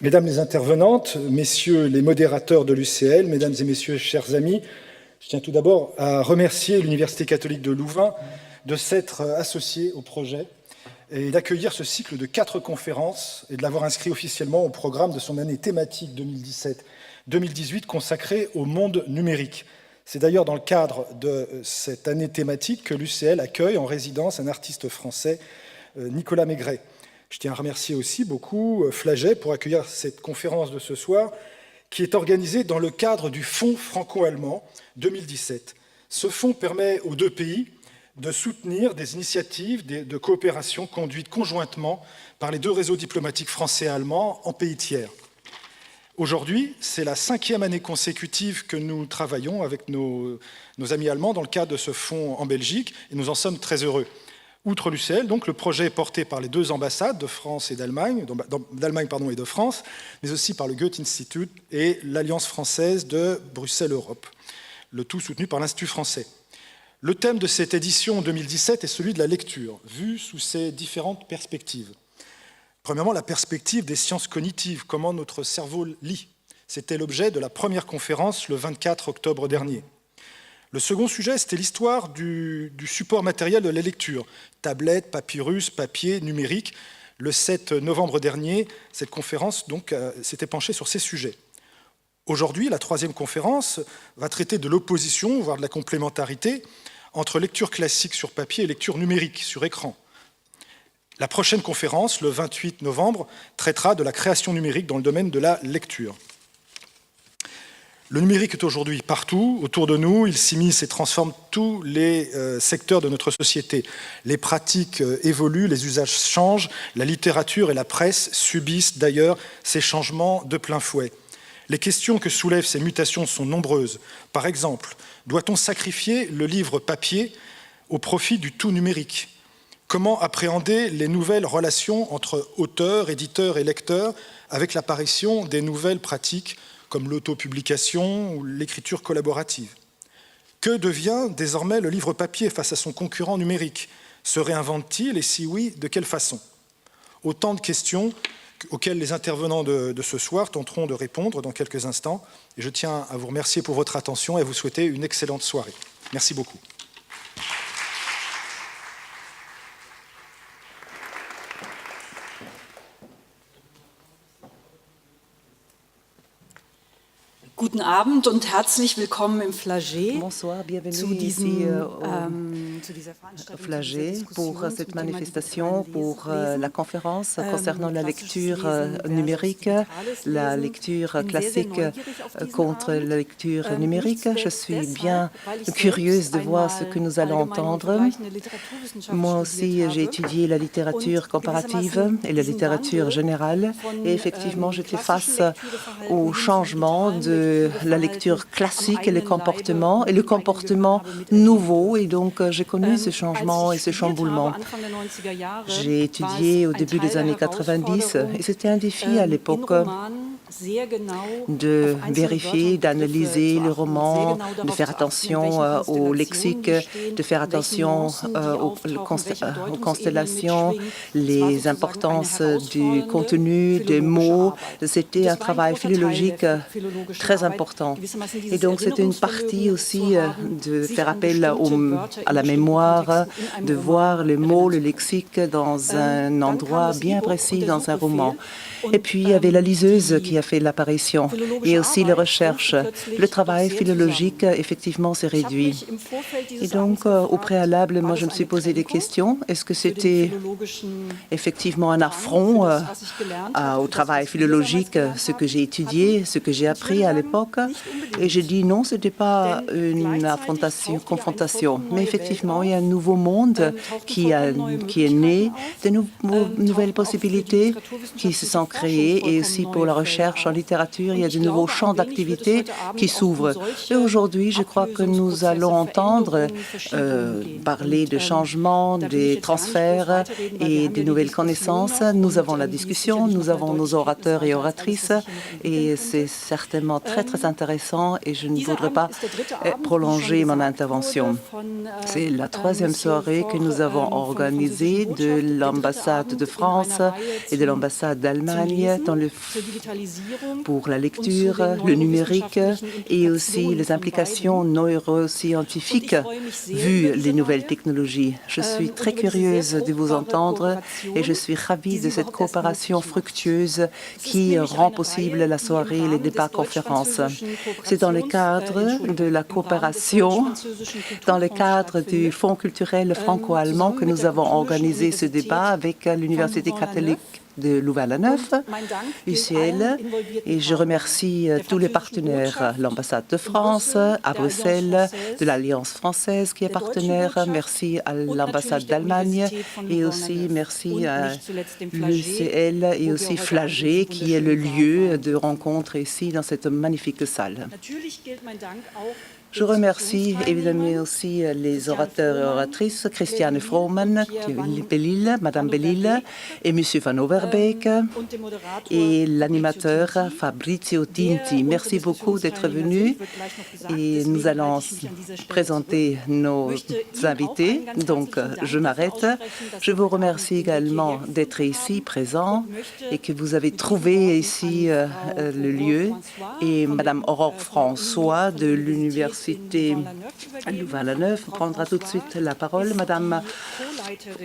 Mesdames les intervenantes, messieurs les modérateurs de l'UCL, mesdames et messieurs, chers amis, je tiens tout d'abord à remercier l'Université catholique de Louvain de s'être associée au projet et d'accueillir ce cycle de 4 conférences et de l'avoir inscrit officiellement au programme de son année thématique 2017-2018 consacrée au monde numérique. C'est d'ailleurs dans le cadre de cette année thématique que l'UCL accueille en résidence un artiste français, Nicolas Maigret. Je tiens à remercier aussi beaucoup Flaget pour accueillir cette conférence de ce soir qui est organisée dans le cadre du Fonds franco-allemand 2017. Ce fonds permet aux deux pays de soutenir des initiatives de coopération conduites conjointement par les deux réseaux diplomatiques français et allemands en pays tiers. Aujourd'hui, c'est la 5e année consécutive que nous travaillons avec nos amis allemands dans le cadre de ce fonds en Belgique et nous en sommes très heureux. Outre l'UCL, donc, le projet est porté par les deux ambassades de France et d'Allemagne et de France, mais aussi par le Goethe-Institut et l'Alliance française de Bruxelles-Europe, le tout soutenu par l'Institut français. Le thème de cette édition 2017 est celui de la lecture, vue sous ses différentes perspectives. Premièrement, la perspective des sciences cognitives, comment notre cerveau lit. C'était l'objet de la première conférence le 24 octobre dernier. Le second sujet, c'était l'histoire du support matériel de la lecture, tablettes, papyrus, papier, numérique. Le 7 novembre dernier, cette conférence s'était penchée sur ces sujets. Aujourd'hui, la 3e conférence va traiter de l'opposition, voire de la complémentarité, entre lecture classique sur papier et lecture numérique sur écran. La prochaine conférence, le 28 novembre, traitera de la création numérique dans le domaine de la lecture. Le numérique est aujourd'hui partout, autour de nous, il s'immisce et transforme tous les secteurs de notre société. Les pratiques évoluent, les usages changent, la littérature et la presse subissent d'ailleurs ces changements de plein fouet. Les questions que soulèvent ces mutations sont nombreuses. Par exemple, doit-on sacrifier le livre papier au profit du tout numérique ? Comment appréhender les nouvelles relations entre auteurs, éditeurs et lecteurs avec l'apparition des nouvelles pratiques comme l'autopublication ou l'écriture collaborative? Que devient désormais le livre papier face à son concurrent numérique? Se réinvente-t-il et si oui, de quelle façon? Autant de questions auxquelles les intervenants de ce soir tenteront de répondre dans quelques instants. Et je tiens à vous remercier pour votre attention et à vous souhaiter une excellente soirée. Merci beaucoup. Guten Abend und herzlich willkommen im Flaget. Bonsoir, bienvenue ici au Flaget pour cette manifestation, pour la conférence concernant la lecture numérique, la lecture classique contre la lecture numérique. Je suis bien curieuse de voir ce que nous allons entendre. Moi aussi, j'ai étudié la littérature comparative et la littérature générale et effectivement, j'étais face au changement de la lecture classique et le comportement nouveau. Et donc, j'ai connu ce changement et ce chamboulement. J'ai étudié au début des années 90 et c'était un défi à l'époque de vérifier, d'analyser le roman, de faire attention au lexique, de faire attention aux constellations, les importances du contenu, des mots. C'était un travail philologique très important. Et donc, c'était une partie aussi de faire appel à la mémoire, de voir les mots, le lexique dans un endroit bien précis dans un roman. Et puis, il y avait la liseuse qui a fait l'apparition et aussi les recherches. Le travail philologique, effectivement, s'est réduit. Et donc, au préalable, moi, je me suis posé des questions. Est-ce que c'était effectivement un affront au travail philologique, ce que j'ai étudié, ce que j'ai appris à l'époque? Et j'ai dit non, ce n'était pas une confrontation. Mais effectivement, il y a un nouveau monde qui est né, de nouvelles possibilités qui se sont créées et aussi pour la recherche en littérature, il y a de nouveaux champs d'activité qui s'ouvrent. Et aujourd'hui, je crois que nous allons entendre parler de changements, des transferts et des nouvelles connaissances. Nous avons la discussion, nous avons nos orateurs et oratrices et c'est certainement très intéressant et je ne voudrais pas prolonger mon intervention. C'est la troisième soirée que nous avons organisée de l'ambassade de France et de l'ambassade d'Allemagne pour la lecture, le numérique et aussi les implications neuroscientifiques vu les nouvelles technologies. Je suis très curieuse de vous entendre et je suis ravie de cette coopération fructueuse qui rend possible la soirée et les débats conférences. C'est dans le cadre de la coopération, dans le cadre du Fonds culturel franco-allemand que nous avons organisé ce débat avec l'Université catholique de Louvain-la-Neuve, UCL, et je remercie tous les partenaires, l'ambassade de France à Bruxelles, de l'Alliance française qui est partenaire, merci à l'ambassade d'Allemagne et aussi merci à l'UCL et aussi Flagey qui est le lieu de rencontre ici dans cette magnifique salle. Je remercie évidemment aussi les orateurs et oratrices, Christiane Frohmann, Madame Bellil et Monsieur Van Overbeek et l'animateur Fabrizio Tinti. Merci beaucoup d'être venus et nous allons présenter nos invités. Donc, je m'arrête. Je vous remercie également d'être ici, présent, et que vous avez trouvé ici le lieu. Et Madame Aurore François de l'Université Louvain-la-Neuve prendra tout de suite la parole. Madame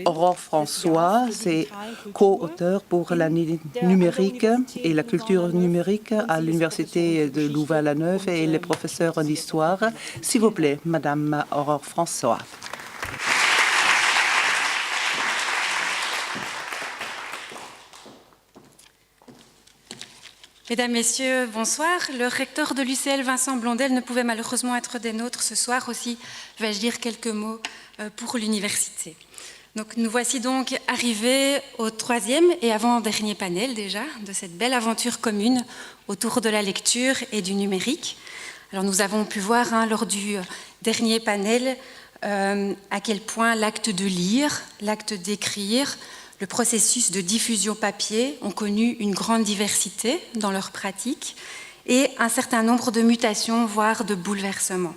Aurore François, c'est co-auteur pour la numérique et la culture numérique à l'Université de Louvain-la-Neuve et elle est professeure en histoire. S'il vous plaît, Madame Aurore François. Mesdames, Messieurs, bonsoir. Le recteur de l'UCL, Vincent Blondel, ne pouvait malheureusement être des nôtres ce soir. Aussi, vais-je dire quelques mots pour l'université. Donc, nous voici donc arrivés au troisième et avant-dernier panel déjà de cette belle aventure commune autour de la lecture et du numérique. Alors, nous avons pu voir lors du dernier panel à quel point l'acte de lire, l'acte d'écrire, le processus de diffusion papier ont connu une grande diversité dans leur pratique et un certain nombre de mutations, voire de bouleversements.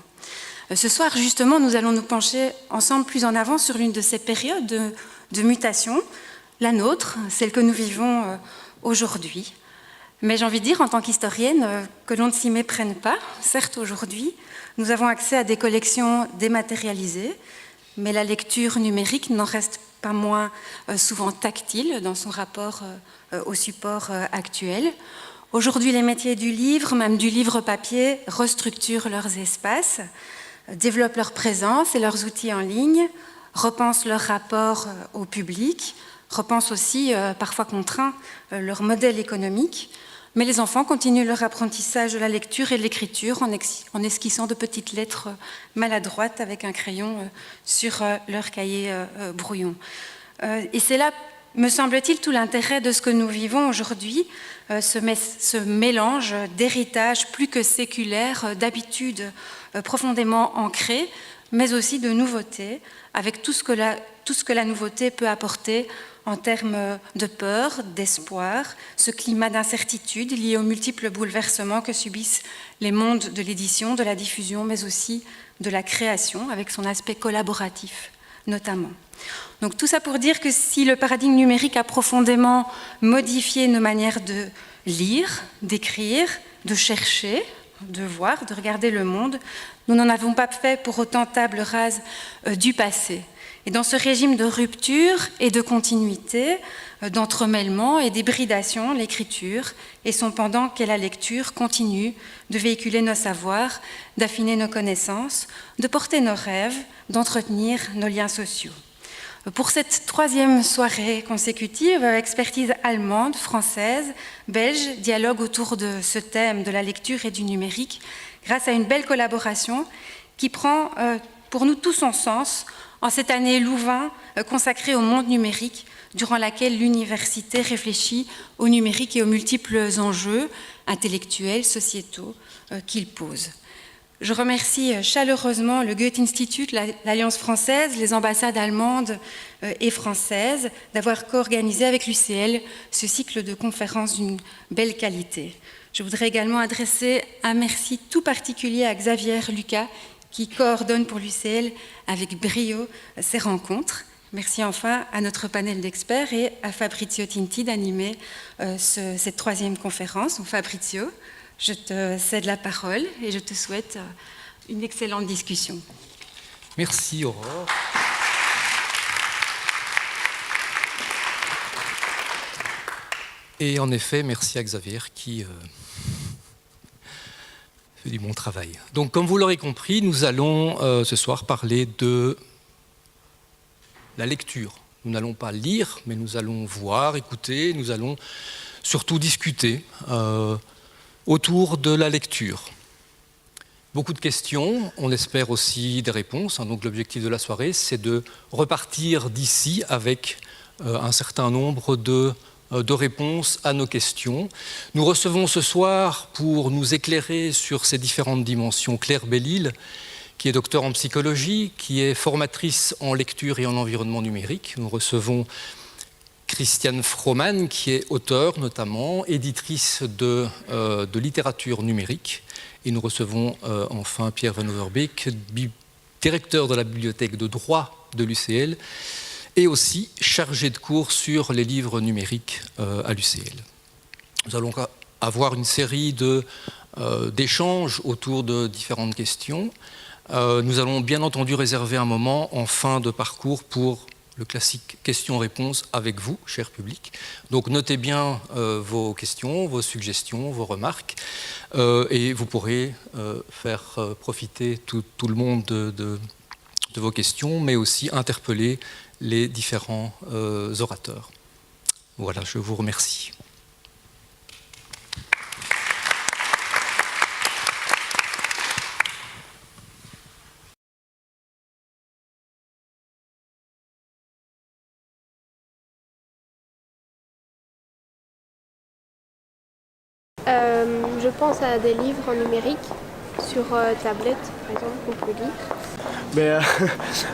Ce soir, justement, nous allons nous pencher ensemble plus en avant sur l'une de ces périodes de mutation, la nôtre, celle que nous vivons aujourd'hui. Mais j'ai envie de dire, en tant qu'historienne, que l'on ne s'y méprenne pas. Certes, aujourd'hui, nous avons accès à des collections dématérialisées, mais la lecture numérique n'en reste pas moins souvent tactile dans son rapport au support actuel. Aujourd'hui, les métiers du livre, même du livre papier, restructurent leurs espaces, développent leur présence et leurs outils en ligne, repensent leur rapport au public, repensent aussi, parfois contraints, leur modèle économique. Mais les enfants continuent leur apprentissage de la lecture et de l'écriture en esquissant de petites lettres maladroites avec un crayon sur leur cahier brouillon. Et c'est là, me semble-t-il, tout l'intérêt de ce que nous vivons aujourd'hui, ce mélange d'héritage plus que séculaire, d'habitudes profondément ancrées, mais aussi de nouveautés, avec tout ce que la nouveauté peut apporter en termes de peur, d'espoir, ce climat d'incertitude lié aux multiples bouleversements que subissent les mondes de l'édition, de la diffusion, mais aussi de la création, avec son aspect collaboratif notamment. Donc tout ça pour dire que si le paradigme numérique a profondément modifié nos manières de lire, d'écrire, de chercher, de voir, de regarder le monde, nous n'en avons pas fait pour autant table rase du passé. Et dans ce régime de rupture et de continuité, d'entremêlement et d'hybridation, l'écriture et son pendant qu'est la lecture continue de véhiculer nos savoirs, d'affiner nos connaissances, de porter nos rêves, d'entretenir nos liens sociaux. Pour cette troisième soirée consécutive, expertise allemande, française, belge, dialogue autour de ce thème de la lecture et du numérique, grâce à une belle collaboration qui prend pour nous tout son sens en cette année Louvain consacrée au monde numérique, durant laquelle l'université réfléchit au numérique et aux multiples enjeux intellectuels, sociétaux qu'il pose. Je remercie chaleureusement le Goethe-Institut, l'Alliance française, les ambassades allemandes et françaises d'avoir co-organisé avec l'UCL ce cycle de conférences d'une belle qualité. Je voudrais également adresser un merci tout particulier à Xavier Lucas, qui coordonne pour l'UCL avec brio ces rencontres. Merci enfin à notre panel d'experts et à Fabrizio Tinti d'animer cette troisième conférence. Donc Fabrizio, je te cède la parole et je te souhaite une excellente discussion. Merci Aurore. Et en effet, merci à Xavier qui fait du bon travail. Donc comme vous l'aurez compris, nous allons ce soir parler de la lecture. Nous n'allons pas lire, mais nous allons voir, écouter, nous allons surtout discuter autour de la lecture. Beaucoup de questions, on espère aussi des réponses. Donc l'objectif de la soirée, c'est de repartir d'ici avec un certain nombre de réponses à nos questions. Nous recevons ce soir, pour nous éclairer sur ces différentes dimensions, Claire Bellil, qui est docteur en psychologie, qui est formatrice en lecture et en environnement numérique. Nous recevons Christiane Frohmann, qui est auteure notamment, éditrice de littérature numérique. Et nous recevons enfin Pierre Van Overbeek, directeur de la bibliothèque de droit de l'UCL, et aussi chargé de cours sur les livres numériques à l'UCL. Nous allons avoir une série d'échanges autour de différentes questions. Nous allons bien entendu réserver un moment en fin de parcours pour le classique questions-réponses avec vous, cher public. Donc notez bien vos questions, vos suggestions, vos remarques, et vous pourrez faire profiter tout le monde de vos questions, mais aussi interpeller les différents orateurs. Voilà, je vous remercie. Je pense à des livres en numérique, sur tablette par exemple, qu'on peut lire.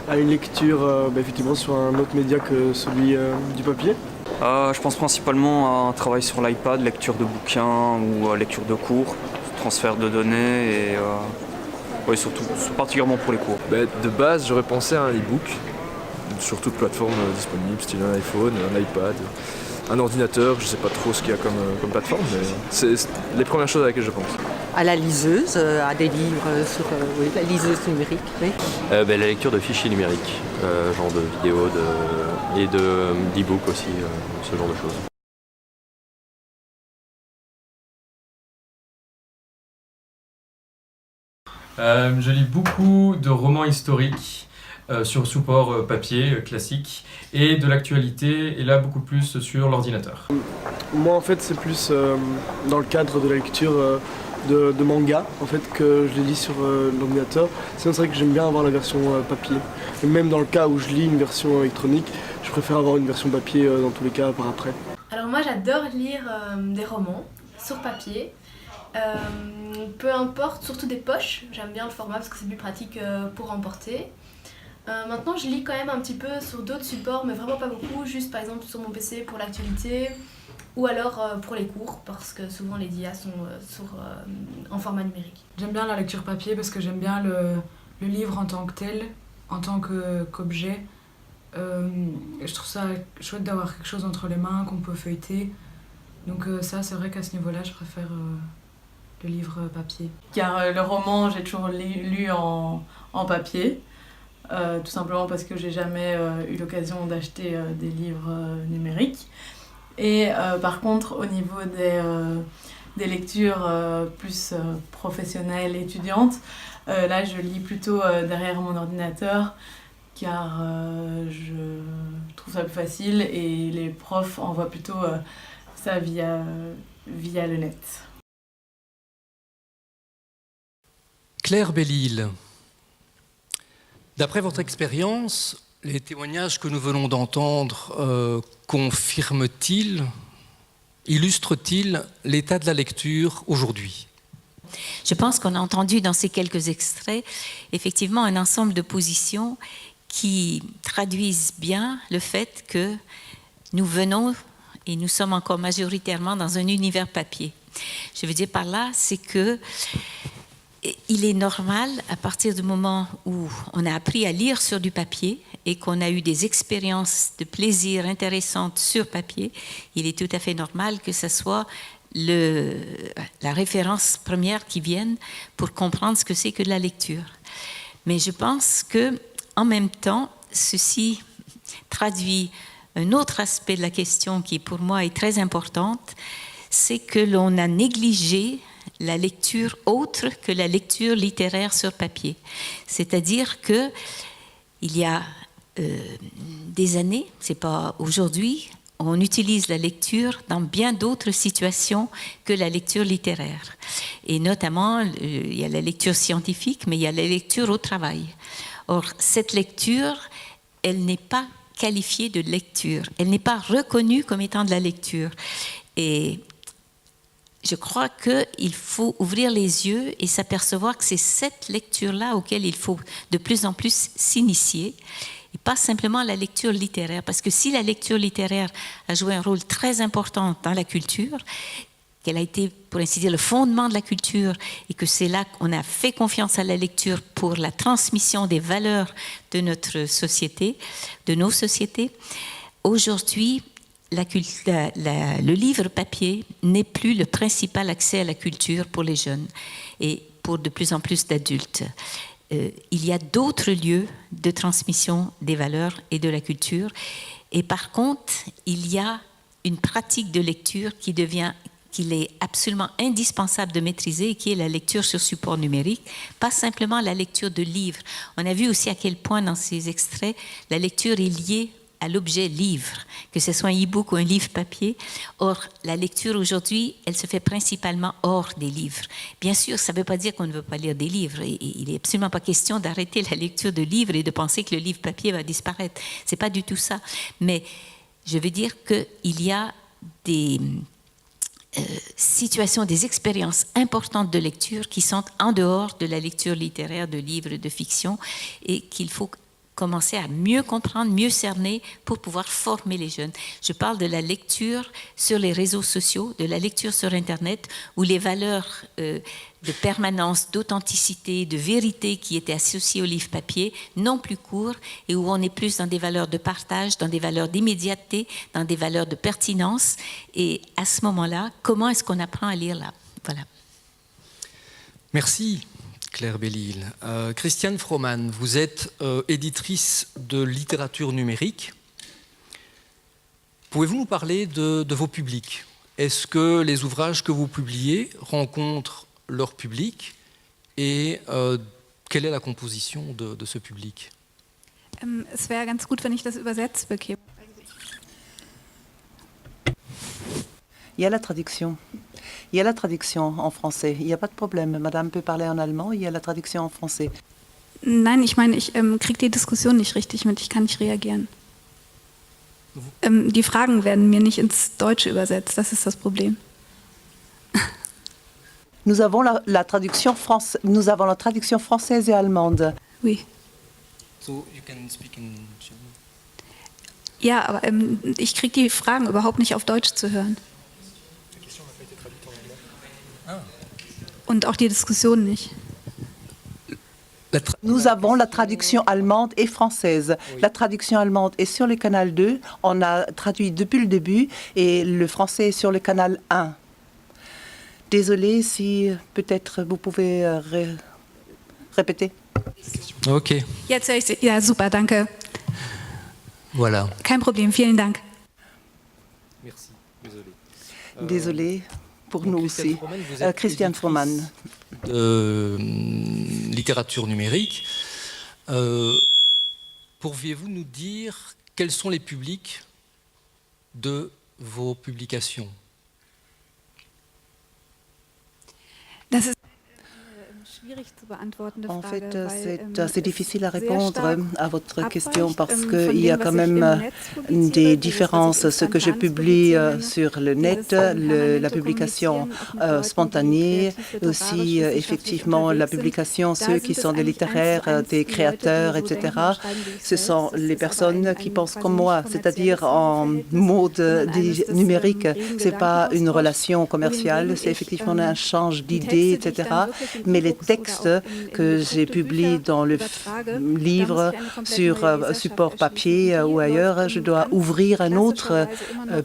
À une lecture effectivement sur un autre média que celui du papier. Je pense principalement à un travail sur l'iPad, lecture de bouquins ou lecture de cours, transfert de données et surtout particulièrement pour les cours. De base, j'aurais pensé à un e-book sur toute plateforme disponible, style un iPhone, un iPad, un ordinateur, je ne sais pas trop ce qu'il y a comme plateforme, mais c'est les premières choses à laquelle je pense. À la liseuse, à des livres sur la liseuse numérique. Oui. La lecture de fichiers numériques, genre de vidéos et d'e-book aussi, ce genre de choses. Je lis beaucoup de romans historiques sur support papier classique et de l'actualité, et là beaucoup plus sur l'ordinateur. Moi en fait c'est plus dans le cadre de la lecture de manga en fait, que je les lis sur l'ordinateur. Sinon c'est vrai que j'aime bien avoir la version papier. Et même dans le cas où je lis une version électronique, je préfère avoir une version papier dans tous les cas par après. Alors moi j'adore lire des romans sur papier. Peu importe, surtout des poches, j'aime bien le format parce que c'est plus pratique pour emporter. Maintenant je lis quand même un petit peu sur d'autres supports, mais vraiment pas beaucoup, juste par exemple sur mon PC pour l'actualité ou alors pour les cours, parce que souvent les DIA sont en format numérique. J'aime bien la lecture papier parce que j'aime bien le livre en tant que tel, en tant qu'objet. Je trouve ça chouette d'avoir quelque chose entre les mains qu'on peut feuilleter. Donc ça, c'est vrai qu'à ce niveau-là, je préfère le livre papier. Car le roman, j'ai toujours lu en papier, tout simplement parce que j'ai jamais eu l'occasion d'acheter des livres numériques. Et par contre, au niveau des lectures plus professionnelles, étudiantes, là, je lis plutôt derrière mon ordinateur, car je trouve ça plus facile et les profs envoient plutôt ça via le net. Claire Bellil, d'après votre expérience, les témoignages que nous venons d'entendre confirment-ils, illustrent-ils l'état de la lecture aujourd'hui ? Je pense qu'on a entendu dans ces quelques extraits effectivement un ensemble de positions qui traduisent bien le fait que nous venons et nous sommes encore majoritairement dans un univers papier. Je veux dire par là, c'est que il est normal, à partir du moment où on a appris à lire sur du papier et qu'on a eu des expériences de plaisir intéressantes sur papier, il est tout à fait normal que ce soit la référence première qui vienne pour comprendre ce que c'est que de la lecture. Mais je pense que, en même temps, ceci traduit un autre aspect de la question qui, pour moi, est très importante, c'est que l'on a négligé la lecture autre que la lecture littéraire sur papier. C'est-à-dire que il y a des années, c'est pas aujourd'hui, on utilise la lecture dans bien d'autres situations que la lecture littéraire. Et notamment, il y a la lecture scientifique, mais il y a la lecture au travail. Or, cette lecture, elle n'est pas qualifiée de lecture. Elle n'est pas reconnue comme étant de la lecture. Et je crois qu'il faut ouvrir les yeux et s'apercevoir que c'est cette lecture-là auquel il faut de plus en plus s'initier, et pas simplement la lecture littéraire. Parce que si la lecture littéraire a joué un rôle très important dans la culture, qu'elle a été, pour ainsi dire, le fondement de la culture, et que c'est là qu'on a fait confiance à la lecture pour la transmission des valeurs de notre société, de nos sociétés, aujourd'hui, le livre papier n'est plus le principal accès à la culture pour les jeunes et pour de plus en plus d'adultes. Il y a d'autres lieux de transmission des valeurs et de la culture. Et par contre, il y a une pratique de lecture qu'il est absolument indispensable de maîtriser, et qui est la lecture sur support numérique, pas simplement la lecture de livres. On a vu aussi à quel point dans ces extraits, la lecture est liée à l'objet livre, que ce soit un e-book ou un livre papier. Or, la lecture aujourd'hui, elle se fait principalement hors des livres. Bien sûr, ça ne veut pas dire qu'on ne veut pas lire des livres. Et il n'est absolument pas question d'arrêter la lecture de livres et de penser que le livre papier va disparaître. Ce n'est pas du tout ça. Mais je veux dire qu'il y a des situations, des expériences importantes de lecture qui sont en dehors de la lecture littéraire de livres de fiction, et qu'il faut commencer à mieux comprendre, mieux cerner pour pouvoir former les jeunes. Je parle de la lecture sur les réseaux sociaux, de la lecture sur Internet, où les valeurs de permanence, d'authenticité, de vérité qui étaient associées au livre papier n'ont plus cours, et où on est plus dans des valeurs de partage, dans des valeurs d'immédiateté, dans des valeurs de pertinence. Et à ce moment-là, comment est-ce qu'on apprend à lire là? Voilà. Merci. Claire Belle-Isle. Christiane Frohmann, vous êtes éditrice de littérature numérique. Pouvez-vous nous parler de vos publics? Est-ce que les ouvrages que vous publiez rencontrent leur public, et quelle est la composition de ce public? Es wäre ganz gut, wenn ich das übersetzt bekäme. Il y a la traduction. Il y a la traduction en français. Il n'y a pas de problème. Madame peut parler en allemand. Il y a la traduction en français. Nein, ich meine, ich kriege die Diskussion nicht richtig mit. Ich kann nicht reagieren. Die Fragen werden mir nicht ins Deutsche übersetzt. Das ist das Problem. Nous avons la traduction française et allemande. Oui. So you can speak in German. Ja, aber ich kriege die Fragen überhaupt nicht auf Deutsch zu hören. Und auch die Diskussion nicht. Nous avons la traduction allemande et française. La traduction allemande est sur le canal 2. On a traduit depuis le début, et le français est sur le canal 1. Désolée, si peut-être vous pouvez répéter. Ok. Jetzt höre ich Sie. Ja, super, danke. Voilà. Kein Problem, vielen Dank. Merci. Désolée. Pour nous aussi. Christiane Frohmann. Littérature numérique. Pourriez-vous nous dire quels sont les publics de vos publications? En fait, c'est difficile à répondre à votre question, parce qu'il y a quand même des différences. Ce que je publie sur le net, la publication spontanée, aussi effectivement la publication, ceux qui sont des littéraires, des créateurs, etc. Ce sont les personnes qui pensent comme moi, c'est-à-dire en mode numérique. Ce n'est pas une relation commerciale, c'est effectivement un échange d'idées, etc. Mais les textes texte que j'ai publié dans le livre sur support papier ou ailleurs, je dois ouvrir un autre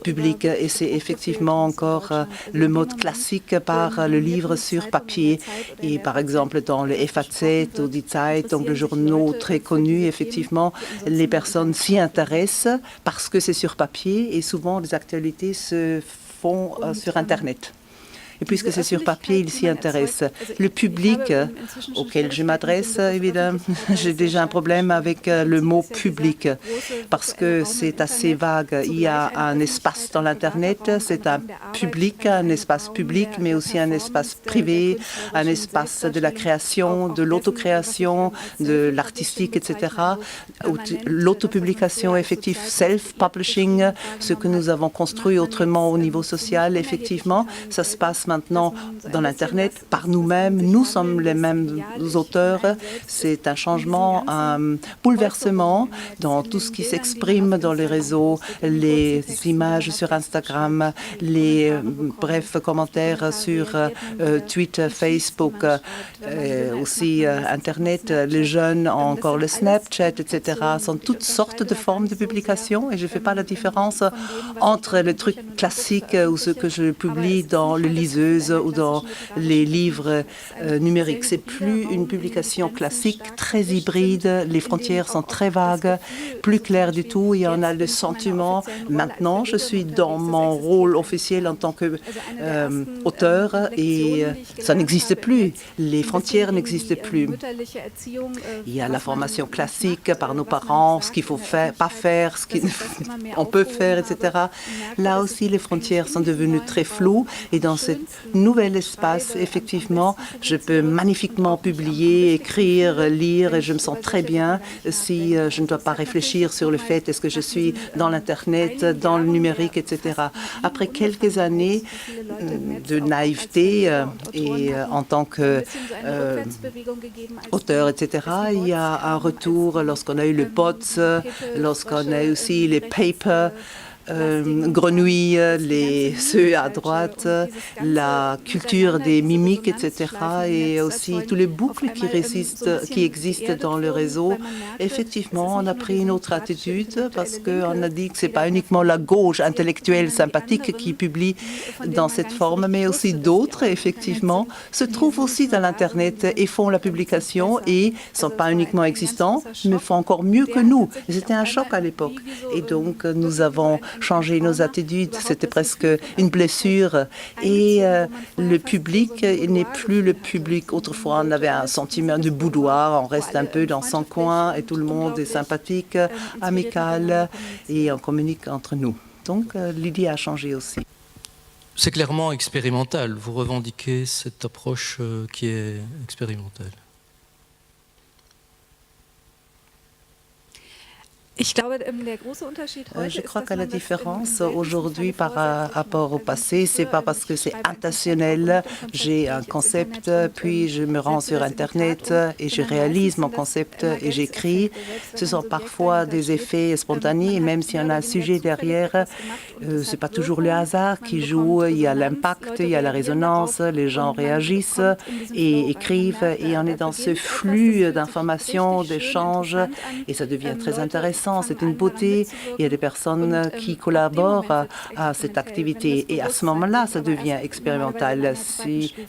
public. Et c'est effectivement encore le mode classique par le livre sur papier. Et par exemple, dans le FAZ ou Die Zeit, donc le journaux très connus, effectivement, les personnes s'y intéressent parce que c'est sur papier et souvent les actualités se font sur Internet. Et puisque c'est sur papier, ils s'y intéressent. Le public auquel je m'adresse, évidemment, j'ai déjà un problème avec le mot public parce que c'est assez vague. Il y a un espace dans l'Internet, c'est un public, un espace public, mais aussi un espace privé, un espace de la création, de l'autocréation, de l'artistique, etc. L'autopublication effective, self-publishing, ce que nous avons construit autrement au niveau social, effectivement, ça se passe maintenant dans l'Internet par nous-mêmes. Nous sommes les mêmes auteurs. C'est un changement, un bouleversement dans tout ce qui s'exprime dans les réseaux, les images sur Instagram, les brefs commentaires sur Twitter, Facebook, aussi Internet. Les jeunes ont encore le Snapchat, etc. Ce sont toutes sortes de formes de publication et je ne fais pas la différence entre le truc classique ou ce que je publie dans le liseuse ou dans les livres numériques. C'est plus une publication classique, très hybride. Les frontières sont très vagues, plus claires du tout. Il y en a le sentiment. Maintenant, je suis dans mon rôle officiel en tant qu'auteur et ça n'existe plus. Les frontières n'existent plus. Il y a la formation classique par nos parents, ce qu'il faut faire, pas faire, ce qu'on peut faire, etc. Là aussi, les frontières sont devenues très floues et dans ce nouvel espace, effectivement, je peux magnifiquement publier, écrire, lire et je me sens très bien si je ne dois pas réfléchir sur le fait est-ce que je suis dans l'Internet, dans le numérique, etc. Après quelques années de naïveté et en tant qu'auteur, etc., il y a un retour lorsqu'on a eu le POTS, lorsqu'on a eu aussi les papers, grenouilles, ceux à droite, la culture des mimiques, etc. et aussi tous les boucles qui existent dans le réseau. Effectivement, on a pris une autre attitude parce qu'on a dit que ce n'est pas uniquement la gauche intellectuelle sympathique qui publie dans cette forme, mais aussi d'autres, effectivement, se trouvent aussi dans l'Internet et font la publication et ne sont pas uniquement existants, mais font encore mieux que nous. C'était un choc à l'époque. Et donc, nous avons changer nos attitudes, c'était presque une blessure. Et le public n'est plus le public. Autrefois, on avait un sentiment de boudoir, on reste un peu dans son coin et tout le monde est sympathique, amical et on communique entre nous. Donc, l'idée a changé aussi. C'est clairement expérimental. Vous revendiquez cette approche qui est expérimentale. Je crois que la différence aujourd'hui par rapport au passé, c'est pas parce que c'est intentionnel. J'ai un concept, puis je me rends sur Internet et je réalise mon concept et j'écris. Ce sont parfois des effets spontanés, et même s'il y en a un sujet derrière, c'est pas toujours le hasard qui joue. Il y a l'impact, il y a la résonance, les gens réagissent et écrivent, et on est dans ce flux d'informations, d'échanges, et ça devient très intéressant. C'est une beauté. Il y a des personnes qui collaborent à cette activité. Et à ce moment-là, ça devient expérimental.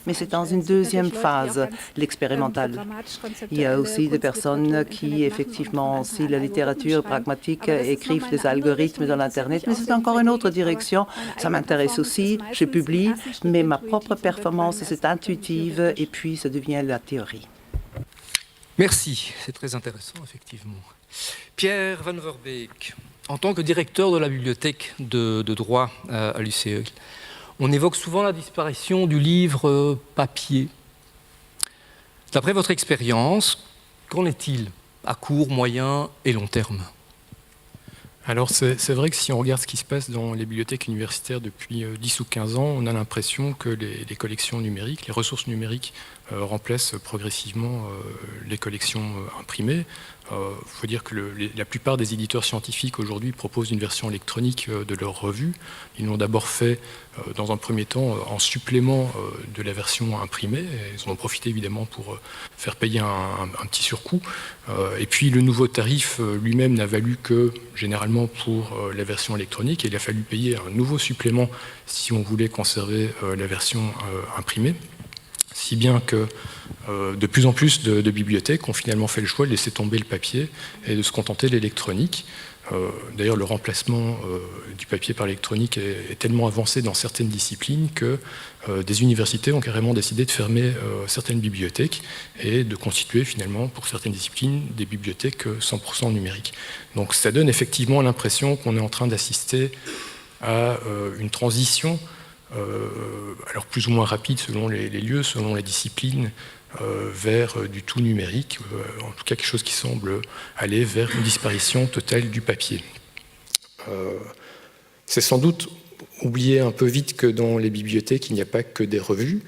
Mais c'est dans une deuxième phase, l'expérimental. Il y a aussi des personnes qui, effectivement, aussi la littérature pragmatique, écrivent des algorithmes dans l'Internet. Mais c'est encore une autre direction. Ça m'intéresse aussi. Je publie. Mais ma propre performance, c'est intuitive. Et puis, ça devient la théorie. Merci. C'est très intéressant, effectivement. Pierre Van Verbeek, en tant que directeur de la bibliothèque de droit à l'UCL, on évoque souvent la disparition du livre papier. D'après votre expérience, qu'en est-il à court, moyen et long terme ? Alors c'est vrai que si on regarde ce qui se passe dans les bibliothèques universitaires depuis 10 ou 15 ans, on a l'impression que les collections numériques, les ressources numériques remplacent progressivement les collections imprimées. Il faut dire que la plupart des éditeurs scientifiques aujourd'hui proposent une version électronique de leur revue. Ils l'ont d'abord fait dans un premier temps en supplément de la version imprimée. Ils en ont profité évidemment pour faire payer un petit surcoût. Et puis le nouveau tarif lui-même n'a valu que généralement pour la version électronique. Et il a fallu payer un nouveau supplément si on voulait conserver la version imprimée. Si bien que de plus en plus de bibliothèques ont finalement fait le choix de laisser tomber le papier et de se contenter de l'électronique. D'ailleurs, le remplacement du papier par l'électronique est tellement avancé dans certaines disciplines que des universités ont carrément décidé de fermer certaines bibliothèques et de constituer finalement, pour certaines disciplines, des bibliothèques 100% numériques. Donc ça donne effectivement l'impression qu'on est en train d'assister à une transition alors plus ou moins rapide selon les lieux, selon la discipline, vers du tout numérique, en tout cas quelque chose qui semble aller vers une disparition totale du papier. C'est sans doute oublier un peu vite que dans les bibliothèques, il n'y a pas que des revues,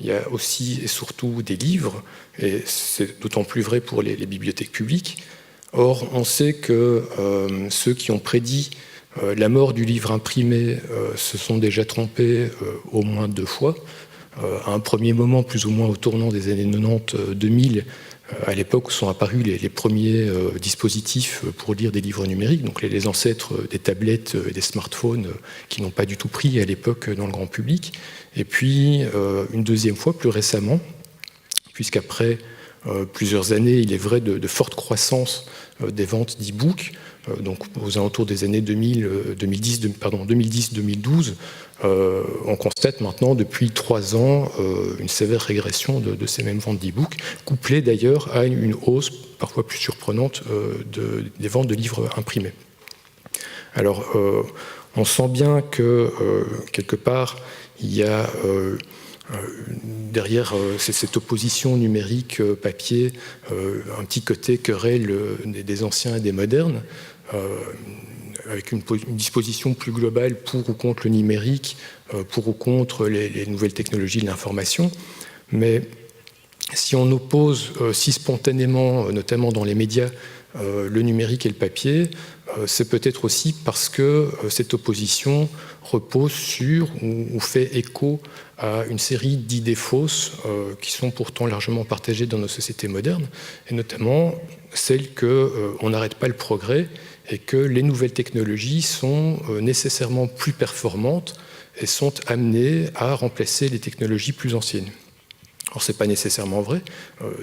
il y a aussi et surtout des livres, et c'est d'autant plus vrai pour les bibliothèques publiques. Or, on sait que ceux qui ont prédit la mort du livre imprimé se sont déjà trompés au moins 2 fois. À un premier moment, plus ou moins au tournant des années 90-2000, à l'époque où sont apparus les premiers dispositifs pour lire des livres numériques, donc les ancêtres des tablettes et des smartphones qui n'ont pas du tout pris à l'époque dans le grand public. Et puis, une deuxième fois, plus récemment, puisqu'après plusieurs années, il est vrai, de forte croissance des ventes d'e-books, donc aux alentours des années 2010-2012, on constate maintenant depuis 3 ans une sévère régression de ces mêmes ventes d'e-books, couplée d'ailleurs à une hausse parfois plus surprenante des ventes de livres imprimés. Alors, on sent bien que quelque part, il y a derrière cette opposition numérique-papier un petit côté querelle des anciens et des modernes, avec une disposition plus globale pour ou contre le numérique, pour ou contre les nouvelles technologies de l'information. Mais si on oppose si spontanément, notamment dans les médias, le numérique et le papier, c'est peut-être aussi parce que cette opposition repose sur ou fait écho à une série d'idées fausses qui sont pourtant largement partagées dans nos sociétés modernes, et notamment celle qu'on n'arrête pas le progrès et que les nouvelles technologies sont nécessairement plus performantes et sont amenées à remplacer les technologies plus anciennes. Alors, ce n'est pas nécessairement vrai.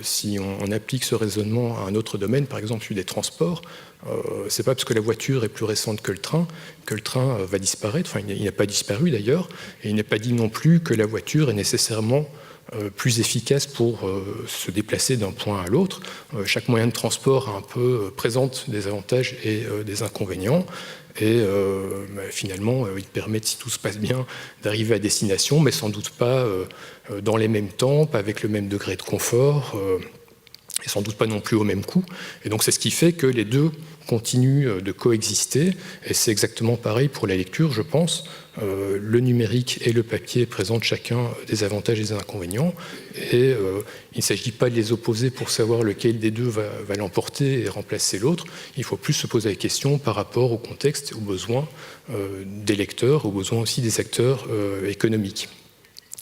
Si on applique ce raisonnement à un autre domaine, par exemple celui des transports, ce n'est pas parce que la voiture est plus récente que le train va disparaître. Enfin, il n'a pas disparu d'ailleurs, et il n'est pas dit non plus que la voiture est nécessairement plus efficace pour se déplacer d'un point à l'autre. Chaque moyen de transport présente des avantages et des inconvénients. Et finalement, il permet, si tout se passe bien, d'arriver à destination, mais sans doute pas dans les mêmes temps, pas avec le même degré de confort, et sans doute pas non plus au même coût. Et donc c'est ce qui fait que les deux continuent de coexister, et c'est exactement pareil pour la lecture, je pense. Le numérique et le papier présentent chacun des avantages et des inconvénients, et il ne s'agit pas de les opposer pour savoir lequel des deux va l'emporter et remplacer l'autre. Il faut plus se poser la question par rapport au contexte, aux besoins des lecteurs, aux besoins aussi des acteurs économiques.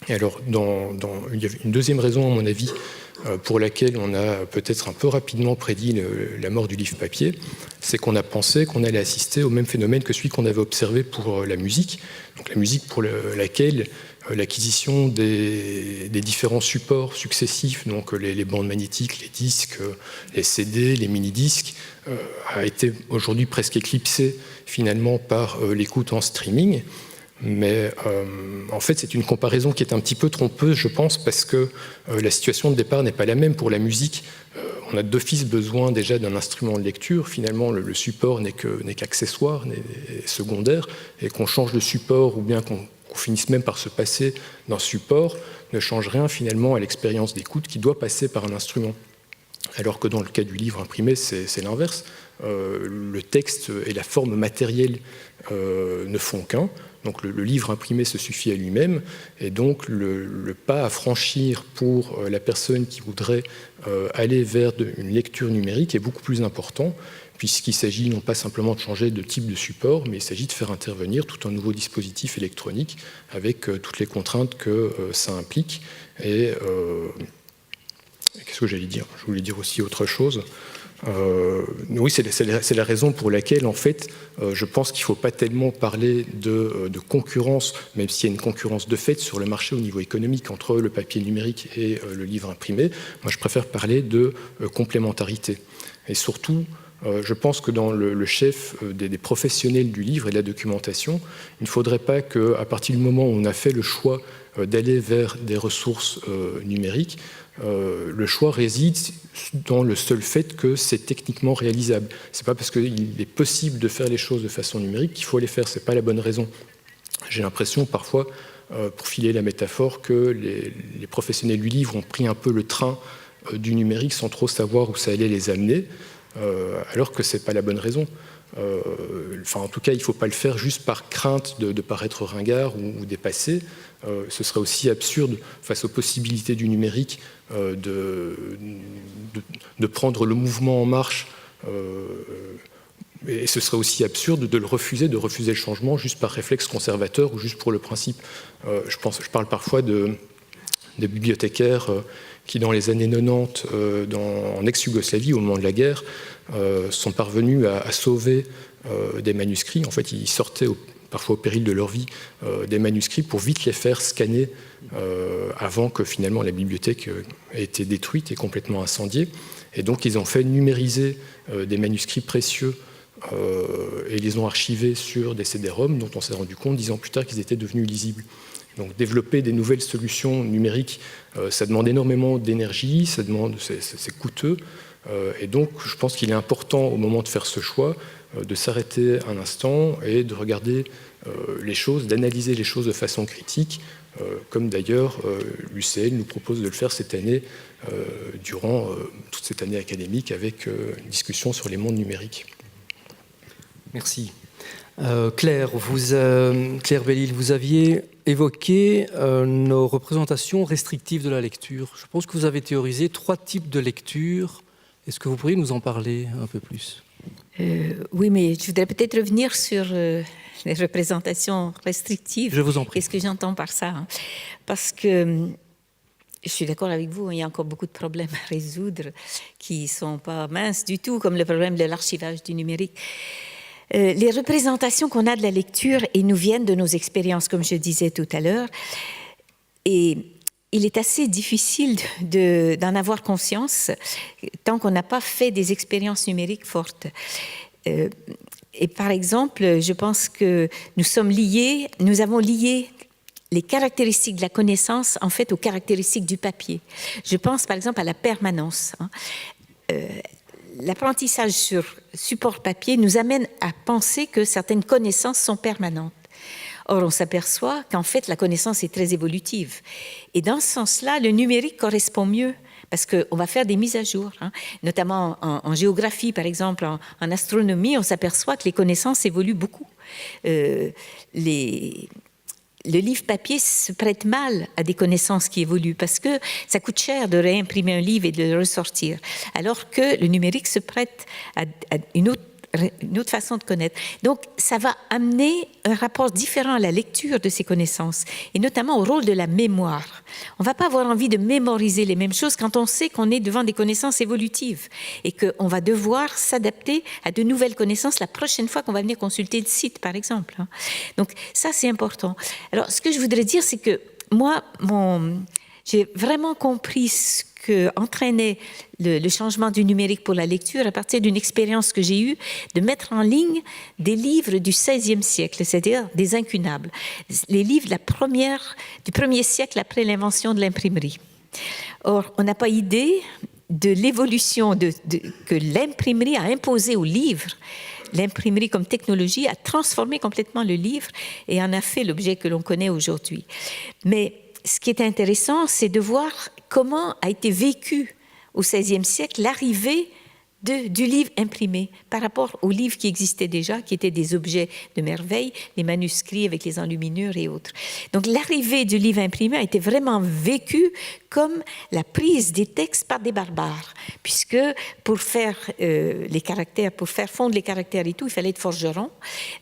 Et alors, il y a une deuxième raison, à mon avis, pour laquelle on a peut-être un peu rapidement prédit la mort du livre papier, c'est qu'on a pensé qu'on allait assister au même phénomène que celui qu'on avait observé pour la musique. Donc la musique pour laquelle l'acquisition des différents supports successifs, donc les bandes magnétiques, les disques, les CD, les mini-disques, a été aujourd'hui presque éclipsée finalement par l'écoute en streaming. Mais en fait, c'est une comparaison qui est un petit peu trompeuse, je pense, parce que la situation de départ n'est pas la même. Pour la musique, on a d'office besoin déjà d'un instrument de lecture. Finalement, le support n'est qu'accessoire, n'est secondaire, et qu'on change de support ou bien qu'on finisse même par se passer d'un support ne change rien finalement à l'expérience d'écoute qui doit passer par un instrument. Alors que dans le cas du livre imprimé, c'est l'inverse. Le texte et la forme matérielle ne font qu'un. Donc le livre imprimé se suffit à lui-même, et donc le pas à franchir pour la personne qui voudrait aller vers une lecture numérique est beaucoup plus important, puisqu'il s'agit non pas simplement de changer de type de support, mais il s'agit de faire intervenir tout un nouveau dispositif électronique avec toutes les contraintes que ça implique. Et qu'est-ce que j'allais dire? Je voulais dire aussi autre chose. Oui, c'est la raison pour laquelle, en fait, je pense qu'il ne faut pas tellement parler de concurrence, même s'il y a une concurrence de fait sur le marché au niveau économique entre le papier numérique et le livre imprimé. Moi, je préfère parler de complémentarité. Et surtout, je pense que dans le chef des professionnels du livre et de la documentation, il ne faudrait pas qu'à partir du moment où on a fait le choix d'aller vers des ressources numériques, le choix réside dans le seul fait que c'est techniquement réalisable. Ce n'est pas parce qu'il est possible de faire les choses de façon numérique qu'il faut les faire. Ce n'est pas la bonne raison. J'ai l'impression parfois, pour filer la métaphore, que les professionnels du livre ont pris un peu le train du numérique sans trop savoir où ça allait les amener, alors que ce n'est pas la bonne raison. En tout cas, il ne faut pas le faire juste par crainte de paraître ringard ou dépassé. Ce serait aussi absurde, face aux possibilités du numérique, de prendre le mouvement en marche. Et ce serait aussi absurde de refuser le changement juste par réflexe conservateur ou juste pour le principe. Je parle parfois des bibliothécaires qui, dans les années 90, en ex-Yougoslavie, au moment de la guerre, sont parvenus à sauver des manuscrits. En fait, ils sortaient parfois au péril de leur vie, des manuscrits pour vite les faire scanner avant que finalement la bibliothèque ait été détruite et complètement incendiée. Et donc ils ont fait numériser des manuscrits précieux et les ont archivés sur des CD-ROM dont on s'est rendu compte 10 ans plus tard qu'ils étaient devenus lisibles. Donc développer des nouvelles solutions numériques, ça demande énormément d'énergie, c'est coûteux. Et donc je pense qu'il est important au moment de faire ce choix de s'arrêter un instant et de regarder les choses, d'analyser les choses de façon critique, comme d'ailleurs l'UCL nous propose de le faire cette année, durant toute cette année académique, avec une discussion sur les mondes numériques. Merci. Claire Bellil, vous aviez évoqué nos représentations restrictives de la lecture. Je pense que vous avez théorisé 3 types de lecture. Est-ce que vous pourriez nous en parler un peu plus ? Oui, mais je voudrais peut-être revenir sur les représentations restrictives. Je vous en prie. Qu'est-ce que j'entends par ça, hein? Parce que je suis d'accord avec vous, il y a encore beaucoup de problèmes à résoudre qui ne sont pas minces du tout, comme le problème de l'archivage du numérique. Les représentations qu'on a de la lecture, ils nous viennent de nos expériences, comme je disais tout à l'heure. Et il est assez difficile d'en avoir conscience tant qu'on n'a pas fait des expériences numériques fortes. Et par exemple, je pense que nous avons lié les caractéristiques de la connaissance, en fait, aux caractéristiques du papier. Je pense, par exemple, à la permanence. L'apprentissage sur support papier nous amène à penser que certaines connaissances sont permanentes. Or, on s'aperçoit qu'en fait, la connaissance est très évolutive. Et dans ce sens-là, le numérique correspond mieux, parce qu'on va faire des mises à jour, hein. Notamment en géographie, par exemple, en astronomie, on s'aperçoit que les connaissances évoluent beaucoup. Le livre papier se prête mal à des connaissances qui évoluent parce que ça coûte cher de réimprimer un livre et de le ressortir, alors que le numérique se prête à une autre façon de connaître. Donc, ça va amener un rapport différent à la lecture de ces connaissances, et notamment au rôle de la mémoire. On ne va pas avoir envie de mémoriser les mêmes choses quand on sait qu'on est devant des connaissances évolutives et qu'on va devoir s'adapter à de nouvelles connaissances la prochaine fois qu'on va venir consulter le site, par exemple. Donc, ça, c'est important. Alors, ce que je voudrais dire, c'est que moi, j'ai vraiment compris ce qu'entraînait le changement du numérique pour la lecture à partir d'une expérience que j'ai eue de mettre en ligne des livres du XVIe siècle, c'est-à-dire des incunables, les livres du 1er siècle après l'invention de l'imprimerie. Or, on n'a pas idée de l'évolution que l'imprimerie a imposée au livre. L'imprimerie comme technologie a transformé complètement le livre et en a fait l'objet que l'on connaît aujourd'hui. Mais ce qui est intéressant, c'est de voir comment a été vécu au XVIe siècle l'arrivée du livre imprimé par rapport aux livres qui existaient déjà, qui étaient des objets de merveille, les manuscrits avec les enluminures et autres. Donc l'arrivée du livre imprimé a été vraiment vécue comme la prise des textes par des barbares, puisque pour faire les caractères, pour faire fondre les caractères et tout, il fallait être forgeron.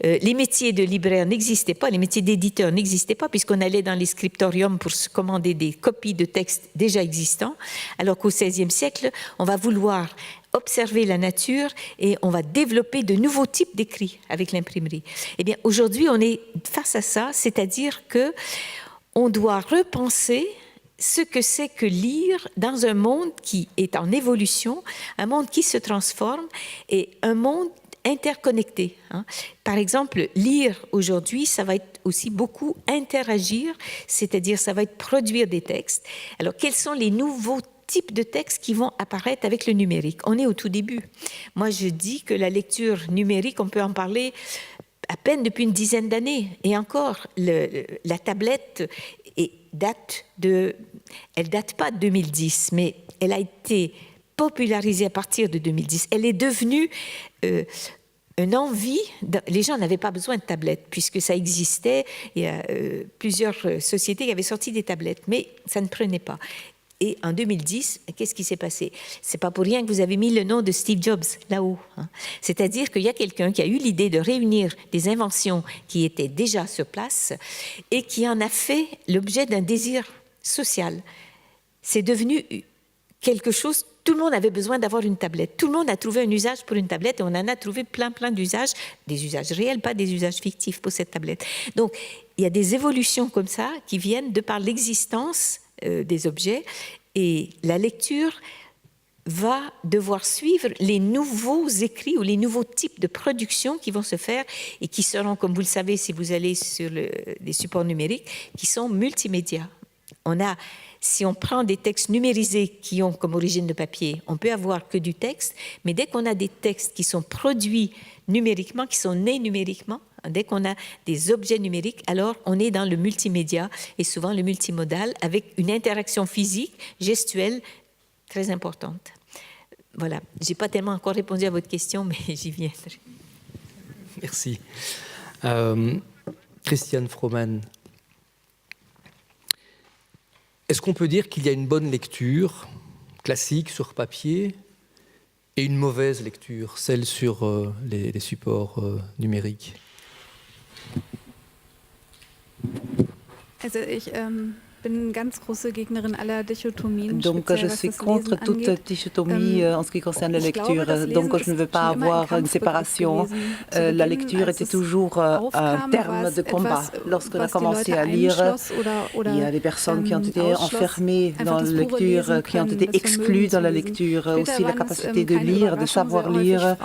Les métiers de libraire n'existaient pas, les métiers d'éditeur n'existaient pas, puisqu'on allait dans les scriptoriums pour se commander des copies de textes déjà existants, alors qu'au XVIe siècle, on va vouloir observer la nature et on va développer de nouveaux types d'écrits avec l'imprimerie. Eh bien, aujourd'hui, on est face à ça, c'est-à-dire que on doit repenser ce que c'est que lire dans un monde qui est en évolution, un monde qui se transforme et un monde interconnecté. Par exemple, lire aujourd'hui, ça va être aussi beaucoup interagir, c'est-à-dire ça va être produire des textes. Alors, quels sont les nouveaux types de textes qui vont apparaître avec le numérique? On est au tout début. Moi, je dis que la lecture numérique, on peut en parler à peine depuis une dizaine d'années. Et encore, la tablette elle date pas de 2010, mais elle a été popularisée à partir de 2010. Elle est devenue une envie. Les gens n'avaient pas besoin de tablettes puisque ça existait. Il y a plusieurs sociétés qui avaient sorti des tablettes, mais ça ne prenait pas. Et en 2010, qu'est-ce qui s'est passé? C'est pas pour rien que vous avez mis le nom de Steve Jobs là-haut. C'est-à-dire qu'il y a quelqu'un qui a eu l'idée de réunir des inventions qui étaient déjà sur place et qui en a fait l'objet d'un désir social. C'est devenu quelque chose. Tout le monde avait besoin d'avoir une tablette. Tout le monde a trouvé un usage pour une tablette et on en a trouvé plein d'usages, des usages réels, pas des usages fictifs pour cette tablette. Donc, il y a des évolutions comme ça qui viennent de par l'existence des objets, et la lecture va devoir suivre les nouveaux écrits ou les nouveaux types de production qui vont se faire et qui seront, comme vous le savez si vous allez sur les supports numériques, qui sont multimédia. Si on prend des textes numérisés qui ont comme origine de papier, on peut avoir que du texte, mais dès qu'on a des textes qui sont produits numériquement, qui sont nés numériquement, dès qu'on a des objets numériques, alors on est dans le multimédia et souvent le multimodal avec une interaction physique, gestuelle très importante. Voilà, je n'ai pas tellement encore répondu à votre question, mais j'y viendrai. Merci. Christiane Frohman, est-ce qu'on peut dire qu'il y a une bonne lecture classique sur papier et une mauvaise lecture, celle sur les supports numériques? Also ich bin eine ganz große Gegnerin aller Dichotomien. Donc je suis contre toute dichotomie en ce qui concerne la lecture. Donc je ne veux pas avoir une séparation. La lecture était toujours un terme de combat. Lorsqu'on a commencé à lire, il y a des personnes qui ont été enfermées dans la lecture, qui ont été exclues dans la lecture. Aussi la capacité de lire, de savoir lire.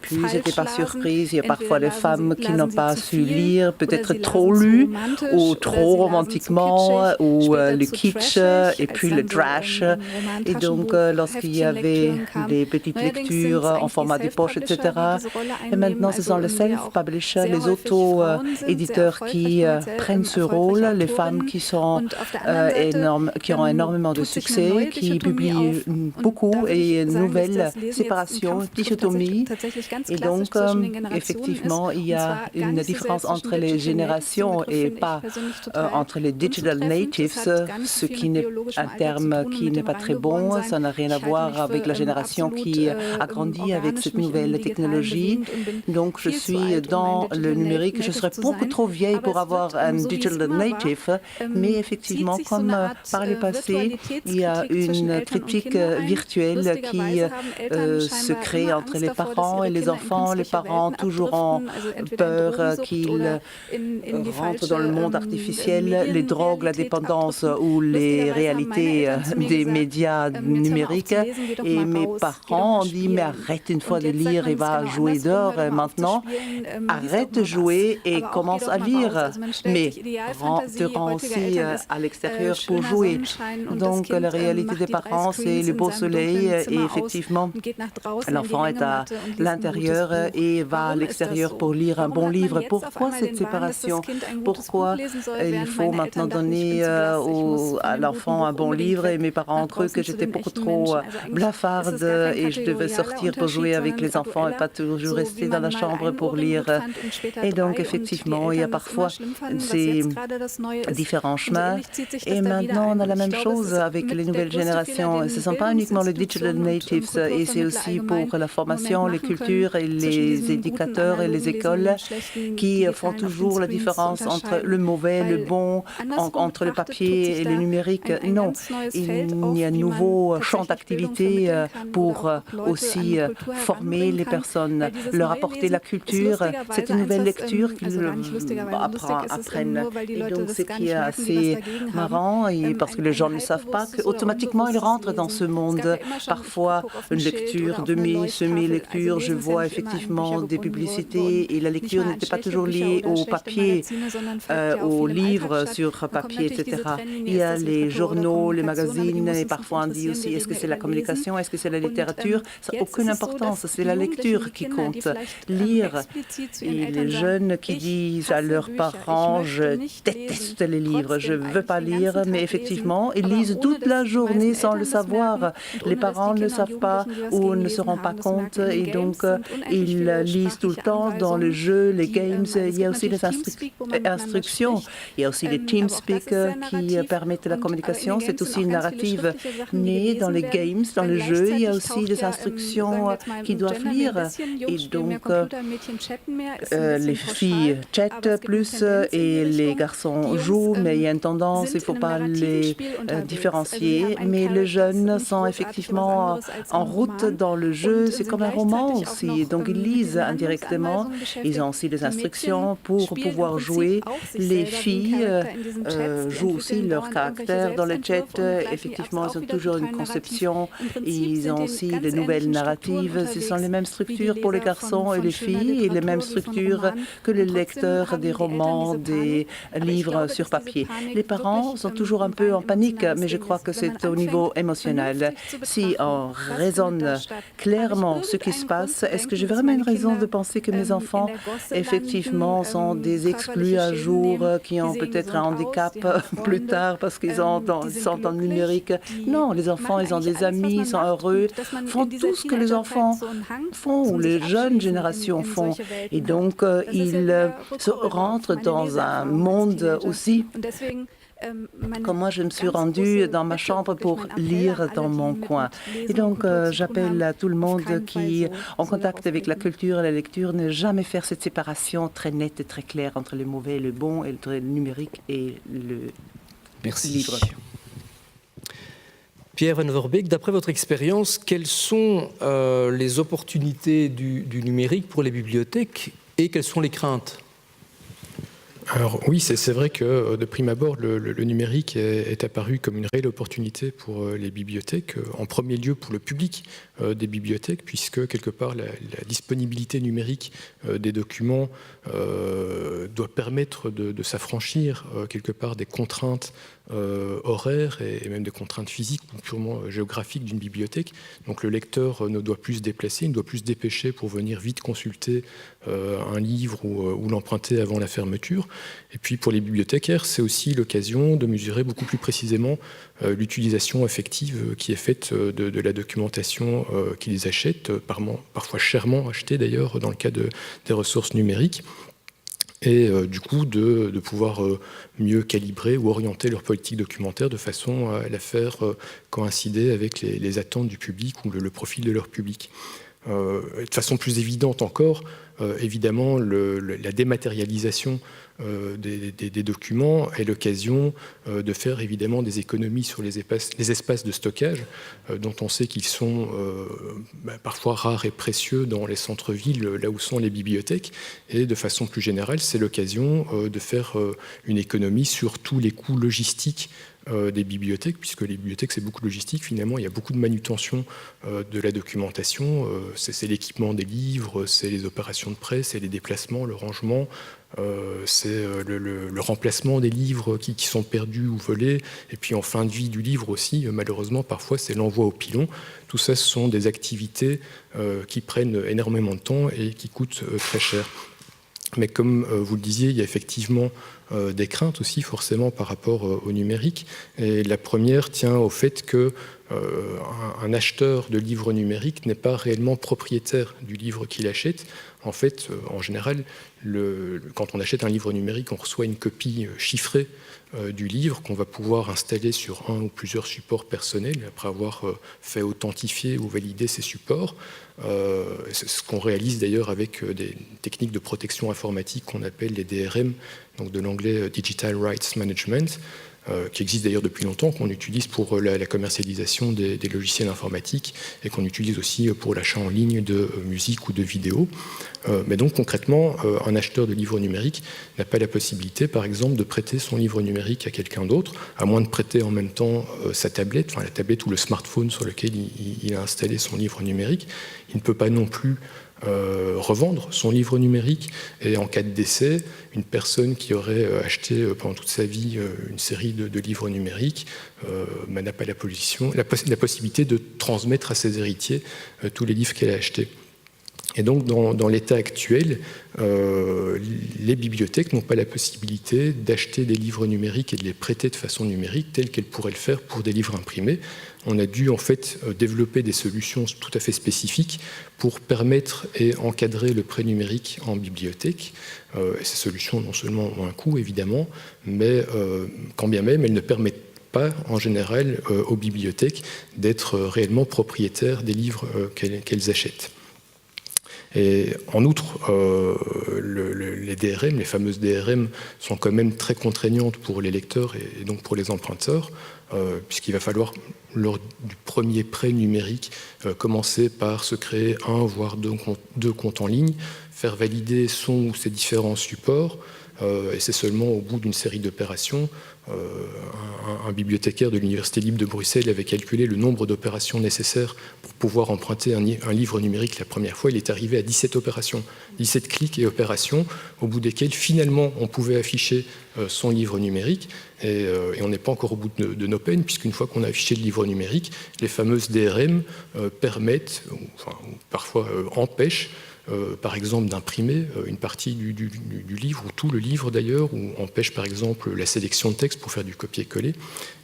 Puis j'étais pas surprise. Il y a parfois des femmes qui n'ont pas su lire, peut-être trop lu ou trop romantiquement, ou le kitsch et puis le trash. Et donc, lorsqu'il y avait des petites lectures en format de poche, etc. Et maintenant, ce sont les self-publishers, les auto-éditeurs qui prennent ce rôle, les femmes qui ont énormément de succès, qui publient beaucoup et une nouvelle séparation, dichotomie. Et donc, effectivement, il y a une différence entre les générations et pas entre les digital natives, ce qui n'est un terme qui n'est pas très bon. Ça n'a rien à voir avec la génération qui a grandi avec cette nouvelle technologie. Donc, je suis dans le numérique. Je serais beaucoup trop vieille pour avoir un digital native, mais effectivement, comme par le passé, il y a une critique virtuelle qui se crée entre les parents et les enfants. Les parents toujours ont peur qu'ils rentrent dans le monde artificiel, les drogues, la dépendance ou les réalités des médias numériques. Et mes parents ont dit, mais arrête une fois de lire et va jouer dehors maintenant. Arrête de jouer et commence à lire. Mais te rends aussi à l'extérieur pour jouer. Donc la réalité des parents, c'est le beau soleil et effectivement, l'enfant est à l'intérieur et va à l'extérieur pour lire un bon livre. Pourquoi cette séparation? Pourquoi il faut maintenant donner à l'enfant un bon livre et mes parents ont cru que j'étais beaucoup trop blafarde et je devais sortir pour jouer avec les enfants et pas toujours rester dans la chambre pour lire. Et donc effectivement, il y a parfois ces différents chemins. Et maintenant, on a la même chose avec les nouvelles générations. Ce ne sont pas uniquement les digital natives, et c'est aussi pour la formation, les cultures et les éducateurs et les écoles qui font toujours la différence entre le mauvais, le bon, entre le papier et le numérique. Non, il y a un nouveau champ d'activité pour aussi former les personnes, leur apporter la culture. C'est une nouvelle lecture qu'ils apprennent. Et donc, ce qui est assez marrant, et parce que les gens ne savent pas qu'automatiquement ils rentrent dans ce monde. Parfois, une lecture, semi-lecture, je vois effectivement des publicités et la lecture n'était pas toujours liée au papier, aux livres sur papier, etc. Il y a les journaux, les magazines, et parfois on dit aussi est-ce que c'est la communication, est-ce que c'est la littérature? Ça n'a aucune importance, c'est la lecture qui compte. Lire. Et les jeunes qui disent à leurs parents je déteste les livres, je ne veux pas lire, mais effectivement, ils lisent toute la journée sans le savoir. Les parents ne le savent pas ou ne se rendent pas compte et donc ils lisent tout le temps dans le jeu, les games. Il y a aussi les instructions. Il y a aussi les TeamSpeak qui permettent la communication. C'est aussi une narrative. Mais dans les games, dans le jeu, il y a aussi des instructions qu'ils doivent lire. Et donc, les filles chattent plus et les garçons jouent, mais il y a une tendance, il ne faut pas les différencier. Mais les jeunes sont effectivement en route dans le jeu. C'est comme un roman aussi. Donc, ils lisent indirectement. Ils ont aussi des instructions pour pouvoir jouer. Les filles jouent aussi leur caractère dans le chat. Effectivement, ils ont toujours une conception. Ils ont aussi des nouvelles narratives. Ce sont les mêmes structures pour les garçons et les filles et les mêmes structures que les lecteurs des romans, des livres sur papier. Les parents sont toujours un peu en panique, mais je crois que c'est au niveau émotionnel. Si on raisonne clairement ce qui se passe, est-ce que j'ai vraiment une raison de penser que mes enfants, effectivement, sont des exclus un jour, qui ont peut-être un handicap plus tard parce qu'ils sont dans le numérique? Non, les enfants, ils ont des amis, ils sont heureux, font tout ce que les enfants font, ou les jeunes générations font. Et donc, ils se rentrent dans un monde aussi. Comme moi, je me suis rendue dans ma chambre pour lire dans mon coin. Et donc, j'appelle à tout le monde qui est en contact avec la culture et la lecture, ne jamais faire cette séparation très nette et très claire entre le mauvais et le bon, et le numérique et le livre. Pierre Van Verbeek, d'après votre expérience, quelles sont les opportunités du numérique pour les bibliothèques et quelles sont les craintes ? Alors oui, c'est vrai que de prime abord, le numérique est apparu comme une réelle opportunité pour les bibliothèques, en premier lieu pour le public des bibliothèques, puisque quelque part la disponibilité numérique des documents doit permettre de s'affranchir quelque part des contraintes horaires et même des contraintes physiques ou purement géographiques d'une bibliothèque. Donc le lecteur ne doit plus se déplacer, il ne doit plus se dépêcher pour venir vite consulter un livre ou l'emprunter avant la fermeture. Et puis pour les bibliothécaires, c'est aussi l'occasion de mesurer beaucoup plus précisément l'utilisation effective qui est faite de la documentation qu'ils achètent, parfois chèrement achetée d'ailleurs dans le cas des ressources numériques. Et du coup de pouvoir mieux calibrer ou orienter leur politique documentaire de façon à la faire coïncider avec les attentes du public ou le profil de leur public. De façon plus évidente encore, évidemment, la dématérialisation des documents est l'occasion de faire évidemment des économies sur les espaces de stockage, dont on sait qu'ils sont parfois rares et précieux dans les centres-villes, là où sont les bibliothèques. Et de façon plus générale, c'est l'occasion de faire une économie sur tous les coûts logistiques des bibliothèques, puisque les bibliothèques, c'est beaucoup de logistique. Finalement, il y a beaucoup de manutention de la documentation. C'est l'équipement des livres, c'est les opérations de presse, c'est les déplacements, le rangement, c'est le remplacement des livres qui sont perdus ou volés. Et puis en fin de vie du livre aussi, malheureusement, parfois, c'est l'envoi au pilon. Tout ça, ce sont des activités qui prennent énormément de temps et qui coûtent très cher. Mais comme vous le disiez, il y a effectivement des craintes aussi forcément par rapport au numérique. Et la première tient au fait que un acheteur de livres numériques n'est pas réellement propriétaire du livre qu'il achète. En fait, en général, quand on achète un livre numérique, on reçoit une copie chiffrée du livre qu'on va pouvoir installer sur un ou plusieurs supports personnels après avoir fait authentifier ou valider ces supports. C'est ce qu'on réalise d'ailleurs avec des techniques de protection informatique qu'on appelle les DRM, donc de l'anglais Digital Rights Management, qui existe d'ailleurs depuis longtemps, qu'on utilise pour la commercialisation des logiciels informatiques et qu'on utilise aussi pour l'achat en ligne de musique ou de vidéos. Mais donc concrètement, un acheteur de livres numériques n'a pas la possibilité, par exemple, de prêter son livre numérique à quelqu'un d'autre, à moins de prêter en même temps sa tablette, enfin la tablette ou le smartphone sur lequel il a installé son livre numérique. Il ne peut pas non plus revendre son livre numérique, et en cas de décès, une personne qui aurait acheté pendant toute sa vie une série de livres numériques n'a pas la possibilité de transmettre à ses héritiers tous les livres qu'elle a achetés. Et donc, dans l'état actuel, les bibliothèques n'ont pas la possibilité d'acheter des livres numériques et de les prêter de façon numérique telles qu'elles pourraient le faire pour des livres imprimés. On a dû en fait développer des solutions tout à fait spécifiques pour permettre et encadrer le prêt numérique en bibliothèque. Et ces solutions non seulement ont un coût évidemment, mais quand bien même elles ne permettent pas en général aux bibliothèques d'être réellement propriétaires des livres qu'elles achètent. Et en outre, les DRM, les fameuses DRM, sont quand même très contraignantes pour les lecteurs et donc pour les emprunteurs, puisqu'il va falloir, lors du premier prêt numérique, commencer par se créer un, voire deux comptes en ligne, faire valider son ou ses différents supports, et c'est seulement au bout d'une série d'opérations, un bibliothécaire de l'Université libre de Bruxelles avait calculé le nombre d'opérations nécessaires pour pouvoir emprunter un livre numérique la première fois. Il est arrivé à 17 opérations, 17 clics et opérations, au bout desquels finalement on pouvait afficher son livre numérique. Et on n'est pas encore au bout de nos peines, puisqu'une fois qu'on a affiché le livre numérique, les fameuses DRM permettent, ou parfois empêchent, par exemple d'imprimer une partie du livre, ou tout le livre d'ailleurs, ou empêche par exemple la sélection de texte pour faire du copier-coller.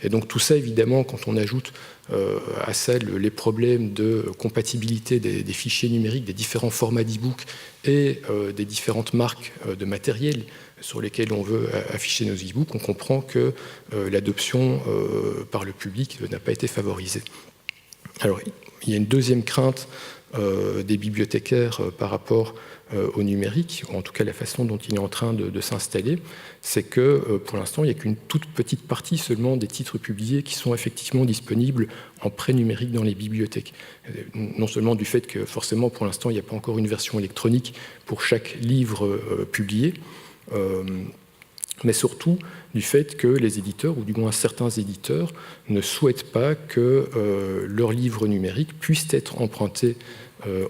Et donc tout ça, évidemment, quand on ajoute à ça les problèmes de compatibilité des fichiers numériques, des différents formats d'e-book et des différentes marques de matériel sur lesquels on veut afficher nos e-books, on comprend que l'adoption par le public n'a pas été favorisée. Alors, il y a une deuxième crainte des bibliothécaires par rapport au numérique, ou en tout cas la façon dont il est en train de s'installer, c'est que pour l'instant, il n'y a qu'une toute petite partie seulement des titres publiés qui sont effectivement disponibles en prêt numérique dans les bibliothèques. Non seulement du fait que forcément pour l'instant, il n'y a pas encore une version électronique pour chaque livre publié, mais surtout du fait que les éditeurs, ou du moins certains éditeurs, ne souhaitent pas que leurs livres numériques puissent être empruntés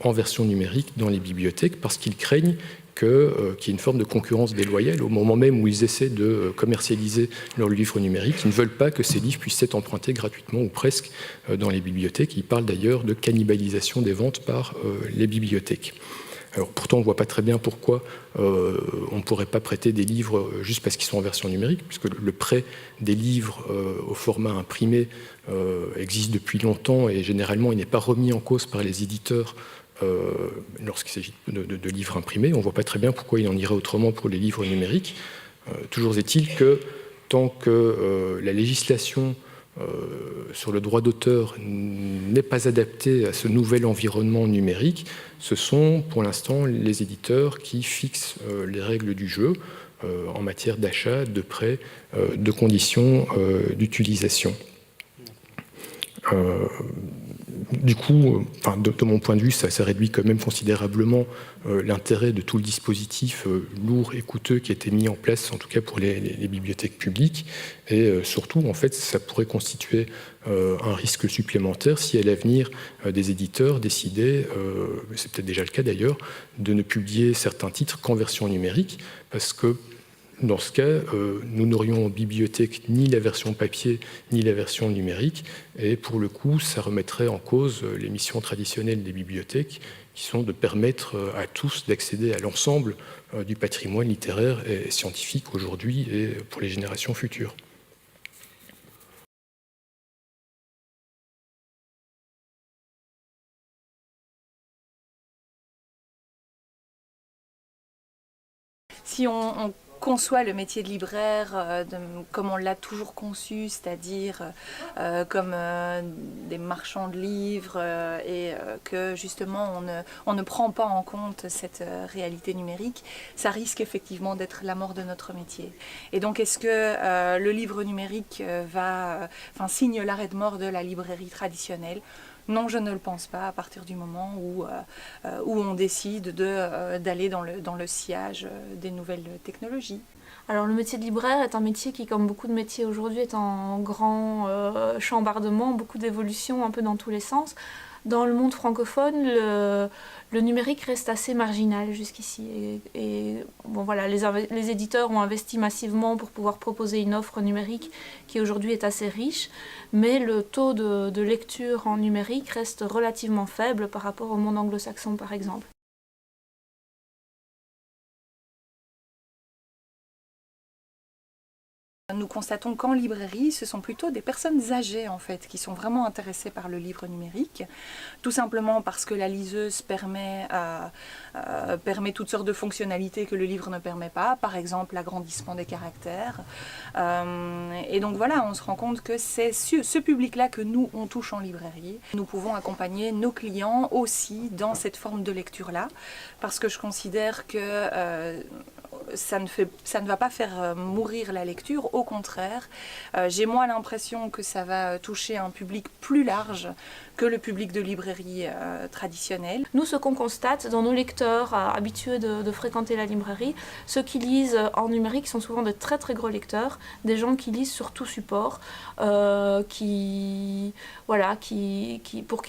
en version numérique dans les bibliothèques, parce qu'ils craignent qu'il y ait une forme de concurrence déloyale au moment même où ils essaient de commercialiser leurs livres numériques. Ils ne veulent pas que ces livres puissent être empruntés gratuitement ou presque dans les bibliothèques. Ils parlent d'ailleurs de cannibalisation des ventes par les bibliothèques. Alors, pourtant, on ne voit pas très bien pourquoi on ne pourrait pas prêter des livres juste parce qu'ils sont en version numérique, puisque le prêt des livres au format imprimé existe depuis longtemps et généralement il n'est pas remis en cause par les éditeurs lorsqu'il s'agit de livres imprimés. On ne voit pas très bien pourquoi il en irait autrement pour les livres numériques. Toujours est-il que tant que la législation sur le droit d'auteur n'est pas adapté à ce nouvel environnement numérique, ce sont pour l'instant les éditeurs qui fixent les règles du jeu en matière d'achat, de prêt, de conditions d'utilisation. Du coup, de mon point de vue, ça réduit quand même considérablement l'intérêt de tout le dispositif lourd et coûteux qui a été mis en place, en tout cas pour les bibliothèques publiques. Et surtout, en fait, ça pourrait constituer un risque supplémentaire si à l'avenir des éditeurs décidaient, c'est peut-être déjà le cas d'ailleurs, de ne publier certains titres qu'en version numérique, parce que dans ce cas, nous n'aurions en bibliothèque ni la version papier ni la version numérique, et pour le coup, ça remettrait en cause les missions traditionnelles des bibliothèques, qui sont de permettre à tous d'accéder à l'ensemble du patrimoine littéraire et scientifique aujourd'hui et pour les générations futures. Si on conçoit le métier de libraire comme on l'a toujours conçu, c'est-à-dire comme des marchands de livres et que justement on ne prend pas en compte cette réalité numérique, ça risque effectivement d'être la mort de notre métier. Et donc est-ce que le livre numérique signe l'arrêt de mort de la librairie traditionnelle ? Non, je ne le pense pas, à partir du moment où on décide d'aller dans le sillage des nouvelles technologies. Alors le métier de libraire est un métier qui, comme beaucoup de métiers aujourd'hui, est en grand chambardement, beaucoup d'évolutions un peu dans tous les sens. Dans le monde francophone, le numérique reste assez marginal jusqu'ici. Et bon, voilà, les éditeurs ont investi massivement pour pouvoir proposer une offre numérique qui aujourd'hui est assez riche, mais le taux de lecture en numérique reste relativement faible par rapport au monde anglo-saxon, par exemple. Nous constatons qu'en librairie, ce sont plutôt des personnes âgées en fait qui sont vraiment intéressées par le livre numérique, tout simplement parce que la liseuse permet toutes sortes de fonctionnalités que le livre ne permet pas, par exemple l'agrandissement des caractères. Et donc voilà, on se rend compte que c'est ce public-là que nous, on touche en librairie. Nous pouvons accompagner nos clients aussi dans cette forme de lecture-là, parce que je considère que ça ne va pas faire mourir la lecture, au contraire. J'ai moins l'impression que ça va toucher un public plus large que le public de librairie traditionnelle. Nous, ce qu'on constate dans nos lecteurs habitués de fréquenter la librairie, ceux qui lisent en numérique sont souvent de très très gros lecteurs, des gens qui lisent sur tout support, pour qui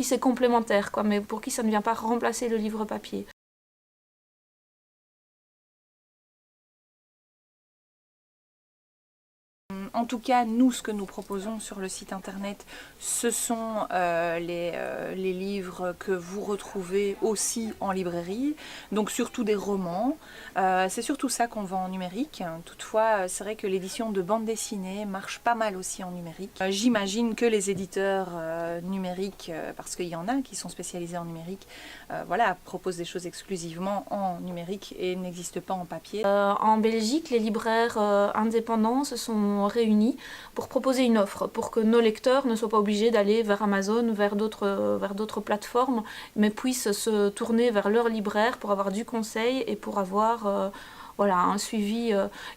c'est complémentaire, mais pour qui ça ne vient pas remplacer le livre papier. En tout cas, nous, ce que nous proposons sur le site internet, ce sont les livres que vous retrouvez aussi en librairie, donc surtout des romans. C'est surtout ça qu'on vend en numérique. Toutefois, c'est vrai que l'édition de bande dessinée marche pas mal aussi en numérique. J'imagine que les éditeurs numériques, parce qu'il y en a qui sont spécialisés en numérique, proposent des choses exclusivement en numérique et n'existent pas en papier. En Belgique, les libraires indépendants se sont réunis pour proposer une offre, pour que nos lecteurs ne soient pas obligés d'aller vers Amazon, vers d'autres plateformes, mais puissent se tourner vers leur libraire pour avoir du conseil et pour avoir un suivi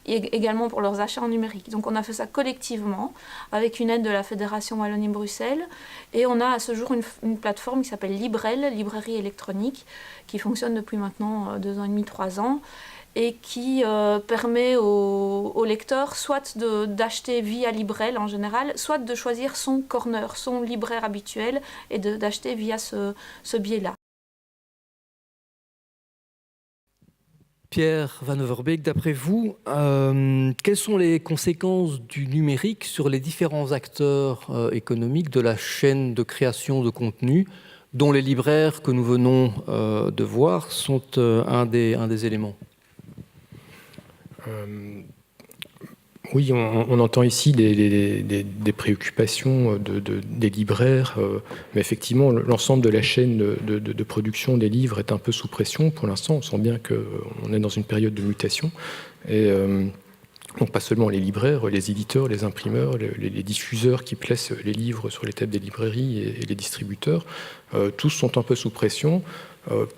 également pour leurs achats en numérique. Donc on a fait ça collectivement avec une aide de la Fédération Wallonie-Bruxelles et on a à ce jour une plateforme qui s'appelle Librel, librairie électronique, qui fonctionne depuis maintenant 2 ans et demi, 3 ans et qui permet aux lecteurs soit d'acheter via Librel en général, soit de choisir son corner, son libraire habituel et d'acheter via ce biais-là. Pierre Van Overbeek, d'après vous, quelles sont les conséquences du numérique sur les différents acteurs économiques de la chaîne de création de contenu, dont les libraires que nous venons de voir sont un des éléments? Oui, on entend ici des préoccupations des libraires, mais effectivement, l'ensemble de la chaîne de production des livres est un peu sous pression pour l'instant. On sent bien qu'on est dans une période de mutation. Et donc pas seulement les libraires, les éditeurs, les imprimeurs, les diffuseurs qui placent les livres sur les tables des librairies et les distributeurs, tous sont un peu sous pression.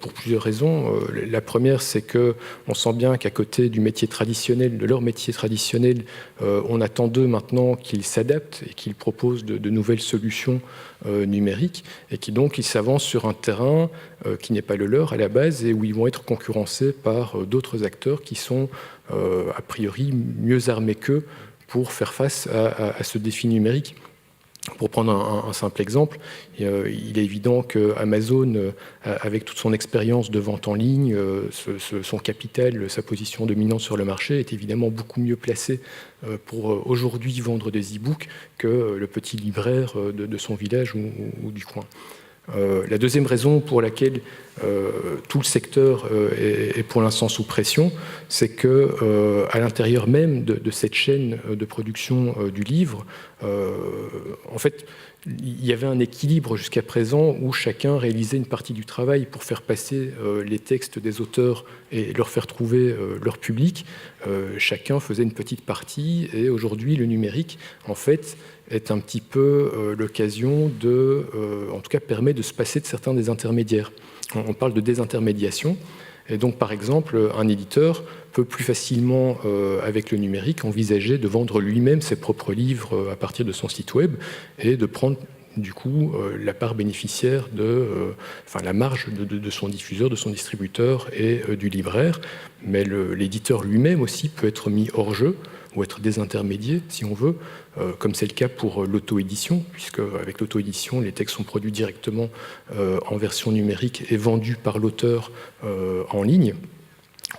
Pour plusieurs raisons. La première, c'est qu'on sent bien qu'à côté du métier traditionnel, de leur métier traditionnel, on attend d'eux maintenant qu'ils s'adaptent et qu'ils proposent de nouvelles solutions numériques et qu'ils s'avancent sur un terrain qui n'est pas le leur à la base et où ils vont être concurrencés par d'autres acteurs qui sont a priori mieux armés qu'eux pour faire face à ce défi numérique. Pour prendre un simple exemple, il est évident qu'Amazon, avec toute son expérience de vente en ligne, son capital, sa position dominante sur le marché, est évidemment beaucoup mieux placé pour aujourd'hui vendre des e-books que le petit libraire de son village ou du coin. La deuxième raison pour laquelle tout le secteur est pour l'instant sous pression, c'est que à l'intérieur même de cette chaîne de production du livre, en fait, il y avait un équilibre jusqu'à présent où chacun réalisait une partie du travail pour faire passer les textes des auteurs et leur faire trouver leur public. Chacun faisait une petite partie et aujourd'hui le numérique en fait est un petit peu l'occasion de, en tout cas permet de se passer de certains des intermédiaires. On parle de désintermédiation. Et donc, par exemple, un éditeur peut plus facilement, avec le numérique, envisager de vendre lui-même ses propres livres à partir de son site web et de prendre, du coup, la part bénéficiaire la marge de son diffuseur, de son distributeur et du libraire. Mais l'éditeur lui-même aussi peut être mis hors jeu ou être désintermédié, si on veut, comme c'est le cas pour l'auto-édition, puisque avec l'auto-édition, les textes sont produits directement en version numérique et vendus par l'auteur en ligne,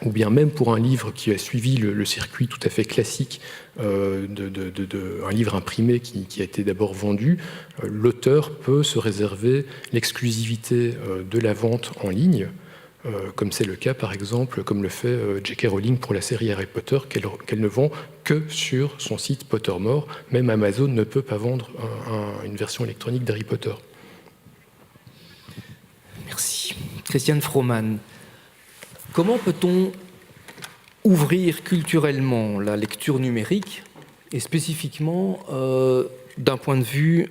ou bien même pour un livre qui a suivi le circuit tout à fait classique un livre imprimé qui a été d'abord vendu, l'auteur peut se réserver l'exclusivité de la vente en ligne, comme c'est le cas, par exemple, comme le fait J.K. Rowling pour la série Harry Potter, qu'elle ne vend que sur son site Pottermore. Même Amazon ne peut pas vendre une version électronique d'Harry Potter. Merci. Christiane Frohmann, comment peut-on ouvrir culturellement la lecture numérique, et spécifiquement d'un point de vue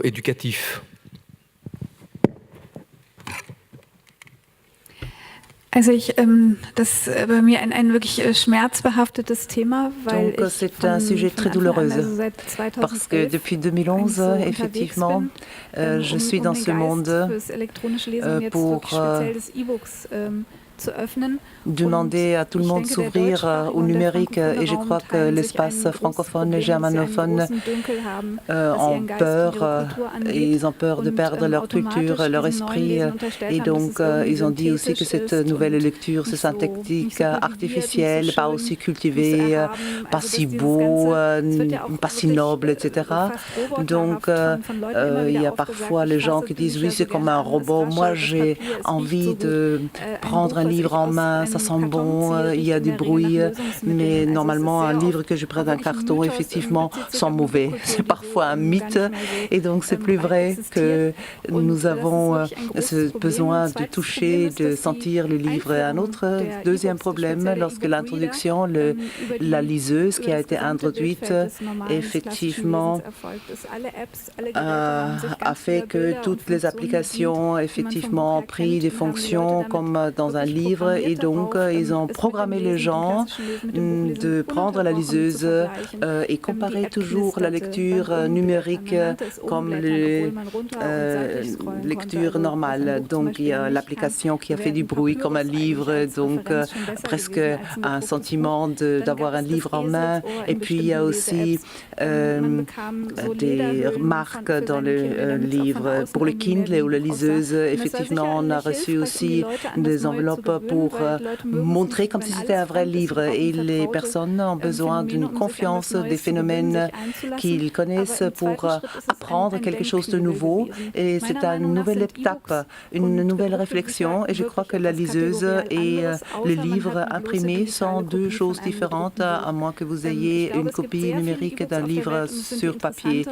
éducatif ? Also das ist bei mir ein wirklich schmerzbehaftetes Thema, weil Donc c'est un sujet très douloureux parce que depuis 2011, effectivement, je suis dans ce monde pour demander à tout le monde s'ouvrir au numérique et je crois que l'espace francophone et germanophone ont peur et ils ont peur de perdre leur culture, leur esprit et donc ils ont dit aussi que cette nouvelle lecture, ce synthétique artificiel, pas aussi cultivé, pas si beau, pas si noble, etc. Donc il y a parfois les gens qui disent oui c'est comme un robot, moi j'ai envie de prendre un livre en main, ça sent bon, il y a du bruit, mais normalement un livre que je prends d'un carton, effectivement, sent mauvais. C'est parfois un mythe et donc c'est plus vrai que nous avons ce besoin de toucher, de sentir le livre. Un autre deuxième problème, lorsque l'introduction, la liseuse qui a été introduite, effectivement, a fait que toutes les applications, effectivement, ont pris des fonctions comme dans un livre et donc ils ont programmé les gens de prendre la liseuse et comparer toujours la lecture numérique comme la lecture normale. Donc il y a l'application qui a fait du bruit comme un livre, donc presque un sentiment d'avoir un livre en main. Et puis il y a aussi des marques dans le livre. Pour le Kindle ou la liseuse, effectivement, on a reçu aussi des enveloppes pour montrer comme si c'était un vrai livre. Et les personnes ont besoin d'une confiance, des phénomènes qu'ils connaissent pour apprendre quelque chose de nouveau. Et c'est une nouvelle étape, une nouvelle réflexion. Et je crois que la liseuse et le livre imprimé sont deux choses différentes, à moins que vous ayez une copie numérique d'un livre sur papier.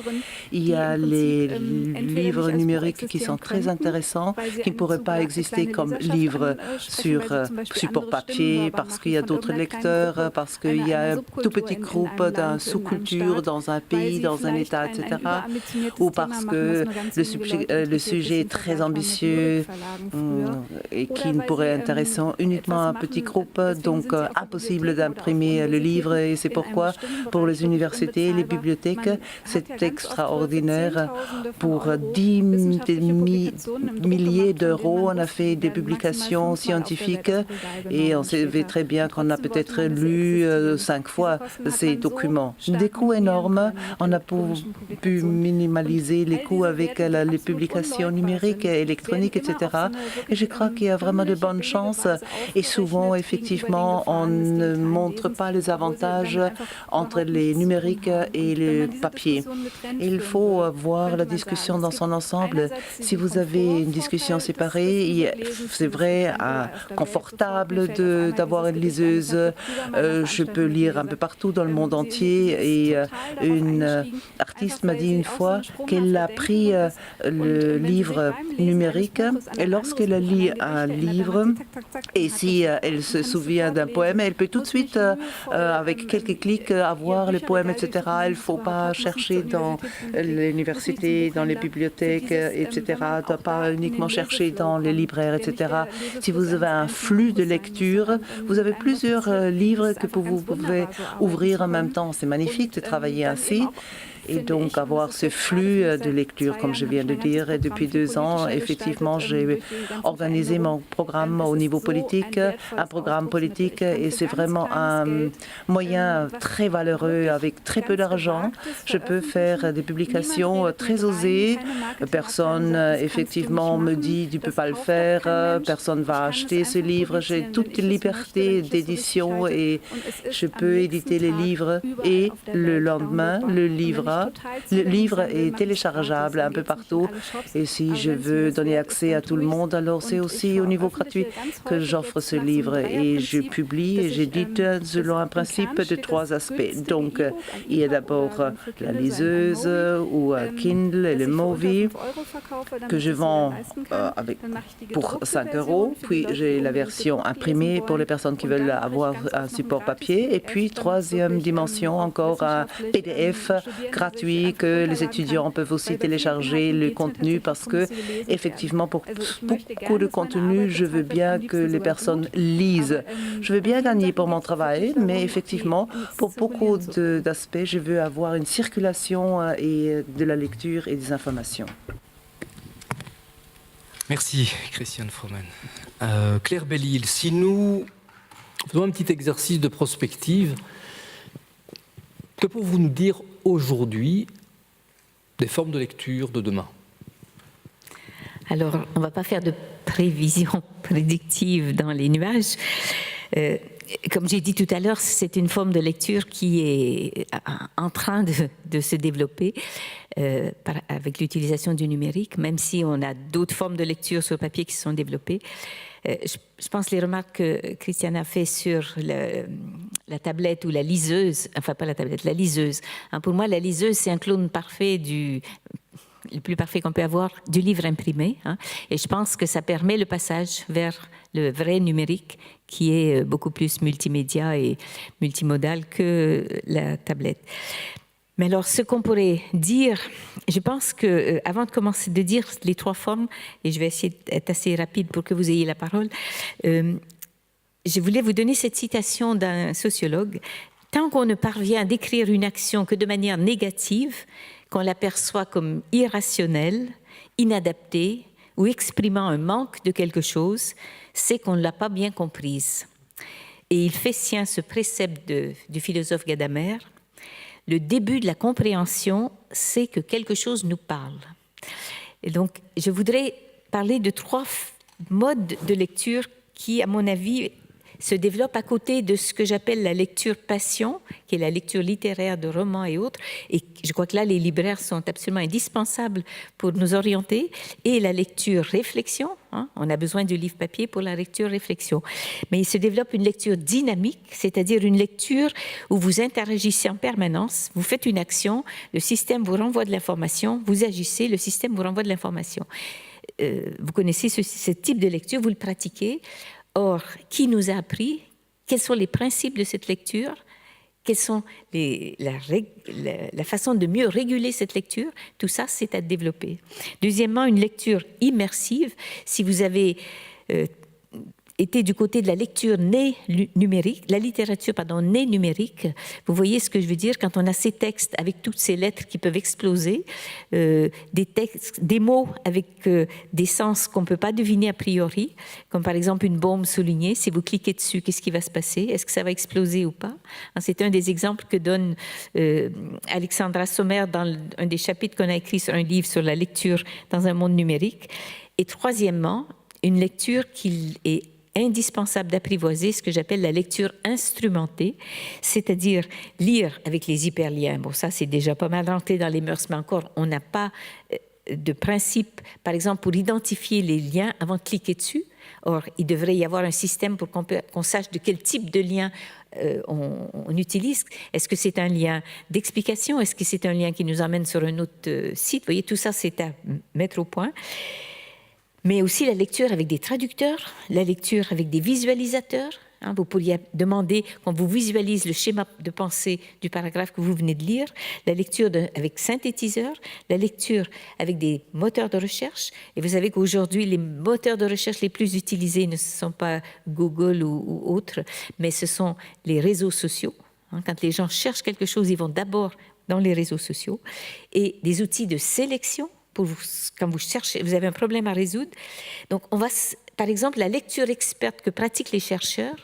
Il y a les livres numériques qui sont très intéressants, qui ne pourraient pas exister comme livres sur support papier, parce qu'il y a d'autres lecteurs, parce qu'il y a un tout petit groupe d'une sous-culture dans un pays, dans un État, etc. Ou parce que le sujet est très ambitieux et qui ne pourrait intéresser uniquement un petit groupe, donc impossible d'imprimer le livre. Et c'est pourquoi, pour les universités et les bibliothèques, c'est extraordinaire. Pour 10 milliers d'euros, on a fait des publications scientifiques scientifique et on savait très bien qu'on a peut-être lu 5 fois ces documents. Des coûts énormes, on a pu minimaliser les coûts avec les publications numériques, électroniques, etc. Et je crois qu'il y a vraiment de bonnes chances et souvent, effectivement, on ne montre pas les avantages entre les numériques et le papier. Il faut voir la discussion dans son ensemble. Si vous avez une discussion séparée, c'est vrai, confortable d'avoir une liseuse. Je peux lire un peu partout dans le monde entier et une artiste m'a dit une fois qu'elle a pris le livre numérique et lorsqu'elle lit un livre et si elle se souvient d'un poème, elle peut tout de suite, avec quelques clics, avoir le poème, etc. Il ne faut pas chercher dans l'université, dans les bibliothèques, etc. Il ne doit pas uniquement chercher dans les libraires, etc. Si vous avez un flux de lecture, vous avez plusieurs livres que vous pouvez ouvrir en même temps. C'est magnifique de travailler ainsi. Et donc avoir ce flux de lecture, comme je viens de dire. Et depuis 2 ans, effectivement, j'ai organisé mon programme au niveau politique, un programme politique, et c'est vraiment un moyen très valeureux. Avec très peu d'argent, je peux faire des publications très osées. Personne, effectivement, me dit « tu ne peux pas le faire », personne ne va acheter ce livre. J'ai toute liberté d'édition et je peux éditer les livres et le lendemain, le livre est téléchargeable un peu partout et si je veux donner accès à tout le monde, alors c'est aussi au niveau gratuit que j'offre ce livre et je publie et j'édite selon un principe de 3 aspects. Donc, il y a d'abord la liseuse ou Kindle et le Movi que je vends pour 5 €. Puis j'ai la version imprimée pour les personnes qui veulent avoir un support papier. Et puis, 3e dimension, encore un PDF gratuit que les étudiants peuvent aussi télécharger le contenu parce que, effectivement, pour beaucoup de contenu, je veux bien que les personnes lisent. Je veux bien gagner pour mon travail, mais effectivement, pour beaucoup d'aspects, je veux avoir une circulation et de la lecture et des informations. Merci, Christiane Fromen. Claire Belle-Île, si nous faisons un petit exercice de prospective, que pouvez-vous nous dire aujourd'hui des formes de lecture de demain? Alors, on ne va pas faire de prévisions prédictives dans les nuages. Comme j'ai dit tout à l'heure, c'est une forme de lecture qui est en train de se développer avec l'utilisation du numérique, même si on a d'autres formes de lecture sur papier qui se sont développées. Je pense que les remarques que Christiane a fait sur la tablette ou la liseuse, enfin pas la tablette, la liseuse. Pour moi, la liseuse, c'est un clone parfait le plus parfait qu'on peut avoir du livre imprimé. Et je pense que ça permet le passage vers le vrai numérique qui est beaucoup plus multimédia et multimodal que la tablette. Mais alors, ce qu'on pourrait dire, je pense que, avant de commencer de dire les 3 formes, et je vais essayer d'être assez rapide pour que vous ayez la parole, je voulais vous donner cette citation d'un sociologue. « Tant qu'on ne parvient à décrire une action que de manière négative, qu'on l'aperçoit comme irrationnelle, inadaptée ou exprimant un manque de quelque chose, c'est qu'on ne l'a pas bien comprise. » Et il fait sien ce précepte du philosophe Gadamer. Le début de la compréhension, c'est que quelque chose nous parle. Et donc, je voudrais parler de 3 modes de lecture qui, à mon avis, se développent à côté de ce que j'appelle la lecture passion, qui est la lecture littéraire de romans et autres. Et je crois que là, les libraires sont absolument indispensables pour nous orienter. Et la lecture réflexion, on a besoin du livre papier pour la lecture réflexion. Mais il se développe une lecture dynamique, c'est-à-dire une lecture où vous interagissez en permanence, vous faites une action, le système vous renvoie de l'information, vous agissez, le système vous renvoie de l'information. Vous connaissez ce type de lecture, vous le pratiquez. Or, qui nous a appris? Quels sont les principes de cette lecture? Quelles sont la façon de mieux réguler cette lecture? Tout ça, c'est à développer. Deuxièmement, une lecture immersive. Si vous avez été du côté de la lecture née numérique, la littérature née numérique. Vous voyez ce que je veux dire quand on a ces textes avec toutes ces lettres qui peuvent exploser, des textes, des mots avec des sens qu'on ne peut pas deviner a priori, comme par exemple une bombe soulignée. Si vous cliquez dessus, qu'est-ce qui va se passer? Est-ce que ça va exploser ou pas? C'est un des exemples que donne Alexandra Sommer dans un des chapitres qu'on a écrit sur un livre sur la lecture dans un monde numérique. Et troisièmement, une lecture qui est indispensable d'apprivoiser, ce que j'appelle la lecture instrumentée, c'est-à-dire lire avec les hyperliens. Bon, ça, c'est déjà pas mal rentré dans les mœurs, mais encore, on n'a pas de principe, par exemple, pour identifier les liens avant de cliquer dessus. Or, il devrait y avoir un système pour qu'on sache de quel type de lien on utilise. Est-ce que c'est un lien d'explication? Est-ce que c'est un lien qui nous emmène sur un autre site? Vous voyez, tout ça, c'est à mettre au point. Mais aussi la lecture avec des traducteurs, la lecture avec des visualisateurs. Vous pourriez demander qu'on vous visualise le schéma de pensée du paragraphe que vous venez de lire, la lecture avec synthétiseur, la lecture avec des moteurs de recherche. Et vous savez qu'aujourd'hui, les moteurs de recherche les plus utilisés ne sont pas Google ou autres, mais ce sont les réseaux sociaux. Quand les gens cherchent quelque chose, ils vont d'abord dans les réseaux sociaux. Et des outils de sélection. Quand vous cherchez, vous avez un problème à résoudre. Donc, par exemple, la lecture experte que pratiquent les chercheurs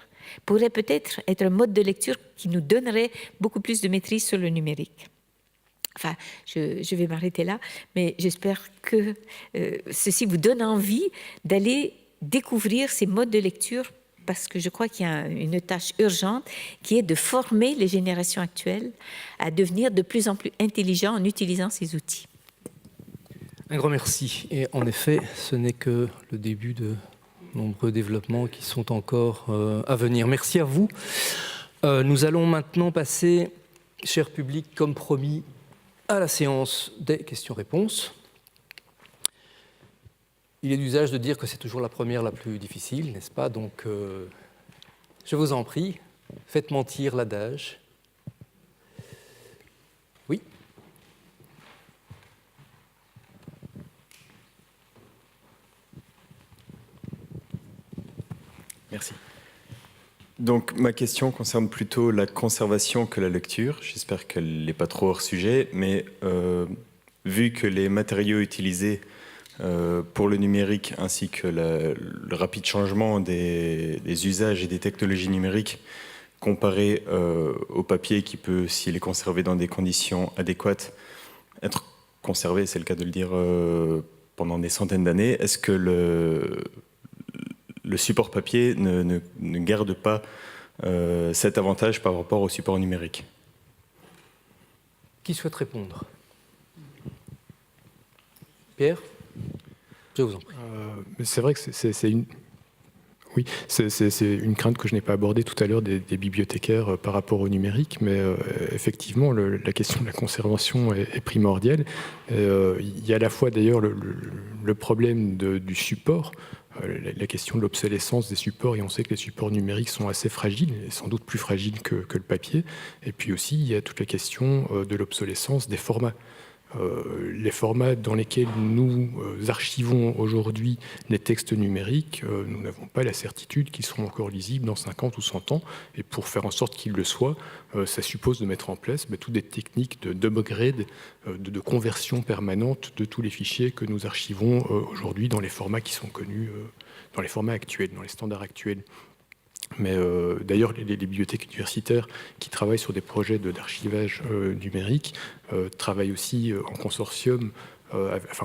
pourrait peut-être être un mode de lecture qui nous donnerait beaucoup plus de maîtrise sur le numérique. Enfin, je vais m'arrêter là, mais j'espère que ceci vous donne envie d'aller découvrir ces modes de lecture, parce que je crois qu'il y a une tâche urgente qui est de former les générations actuelles à devenir de plus en plus intelligents en utilisant ces outils. Un grand merci. Et en effet, ce n'est que le début de nombreux développements qui sont encore à venir. Merci à vous. Nous allons maintenant passer, cher public, comme promis, à la séance des questions-réponses. Il est d'usage de dire que c'est toujours la première la plus difficile, n'est-ce pas? Donc, je vous en prie, faites mentir l'adage. Oui. Merci. Donc ma question concerne plutôt la conservation que la lecture. J'espère qu'elle n'est pas trop hors sujet, mais vu que les matériaux utilisés pour le numérique ainsi que le rapide changement des usages et des technologies numériques comparé au papier qui peut, s'il est conservé dans des conditions adéquates, être conservé, c'est le cas de le dire, pendant des centaines d'années, est-ce que le support papier ne garde pas cet avantage par rapport au support numérique? Qui souhaite répondre? Pierre? Je vous en prie. C'est vrai que c'est une... Oui, c'est une crainte que je n'ai pas abordée tout à l'heure des bibliothécaires par rapport au numérique, mais effectivement, la question de la conservation est primordiale. Il y a à la fois d'ailleurs le problème du support, la question de l'obsolescence des supports, et on sait que les supports numériques sont assez fragiles, et sans doute plus fragiles que le papier. Et puis aussi, il y a toute la question de l'obsolescence des formats. Les formats dans lesquels nous archivons aujourd'hui les textes numériques, nous n'avons pas la certitude qu'ils seront encore lisibles dans 50 ou 100 ans. Et pour faire en sorte qu'ils le soient, ça suppose de mettre en place toutes des techniques d'upgrade, de conversion permanente de tous les fichiers que nous archivons aujourd'hui dans les formats qui sont connus, dans les formats actuels, dans les standards actuels. Mais d'ailleurs, les bibliothèques universitaires qui travaillent sur des projets d'archivage numérique travaillent aussi en consortium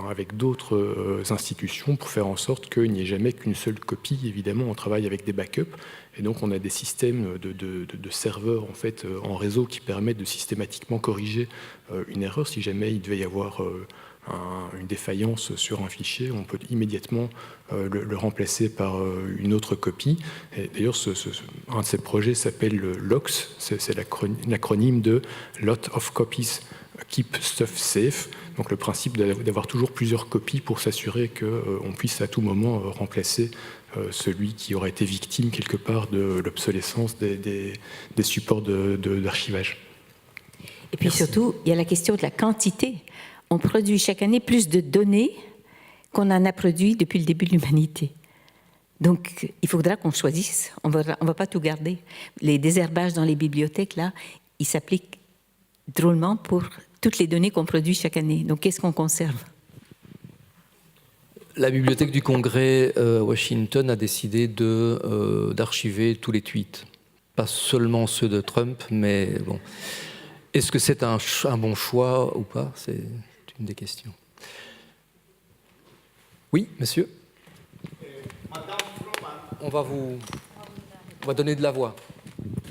avec d'autres institutions pour faire en sorte qu'il n'y ait jamais qu'une seule copie. Évidemment, on travaille avec des backups et donc on a des systèmes de serveurs en fait, en réseau qui permettent de systématiquement corriger une erreur. Si jamais il devait y avoir une défaillance sur un fichier, on peut immédiatement le remplacer par une autre copie. Et d'ailleurs, un de ces projets s'appelle LOCS, c'est l'acronyme de Lot of Copies Keep Stuff Safe. Donc le principe d'avoir toujours plusieurs copies pour s'assurer qu'on puisse à tout moment remplacer celui qui aurait été victime quelque part de l'obsolescence des supports d'archivage. Et puis surtout, il y a la question de la quantité. On produit chaque année plus de données qu'on en a produit depuis le début de l'humanité. Donc, il faudra qu'on choisisse. On va pas tout garder. Les désherbages dans les bibliothèques, là, ils s'appliquent drôlement pour toutes les données qu'on produit chaque année. Donc, qu'est-ce qu'on conserve? La Bibliothèque du Congrès à Washington a décidé d'archiver tous les tweets. Pas seulement ceux de Trump, mais bon. Est-ce que c'est un bon choix ou pas? C'est une des questions. Oui, monsieur. On va donner de la voix.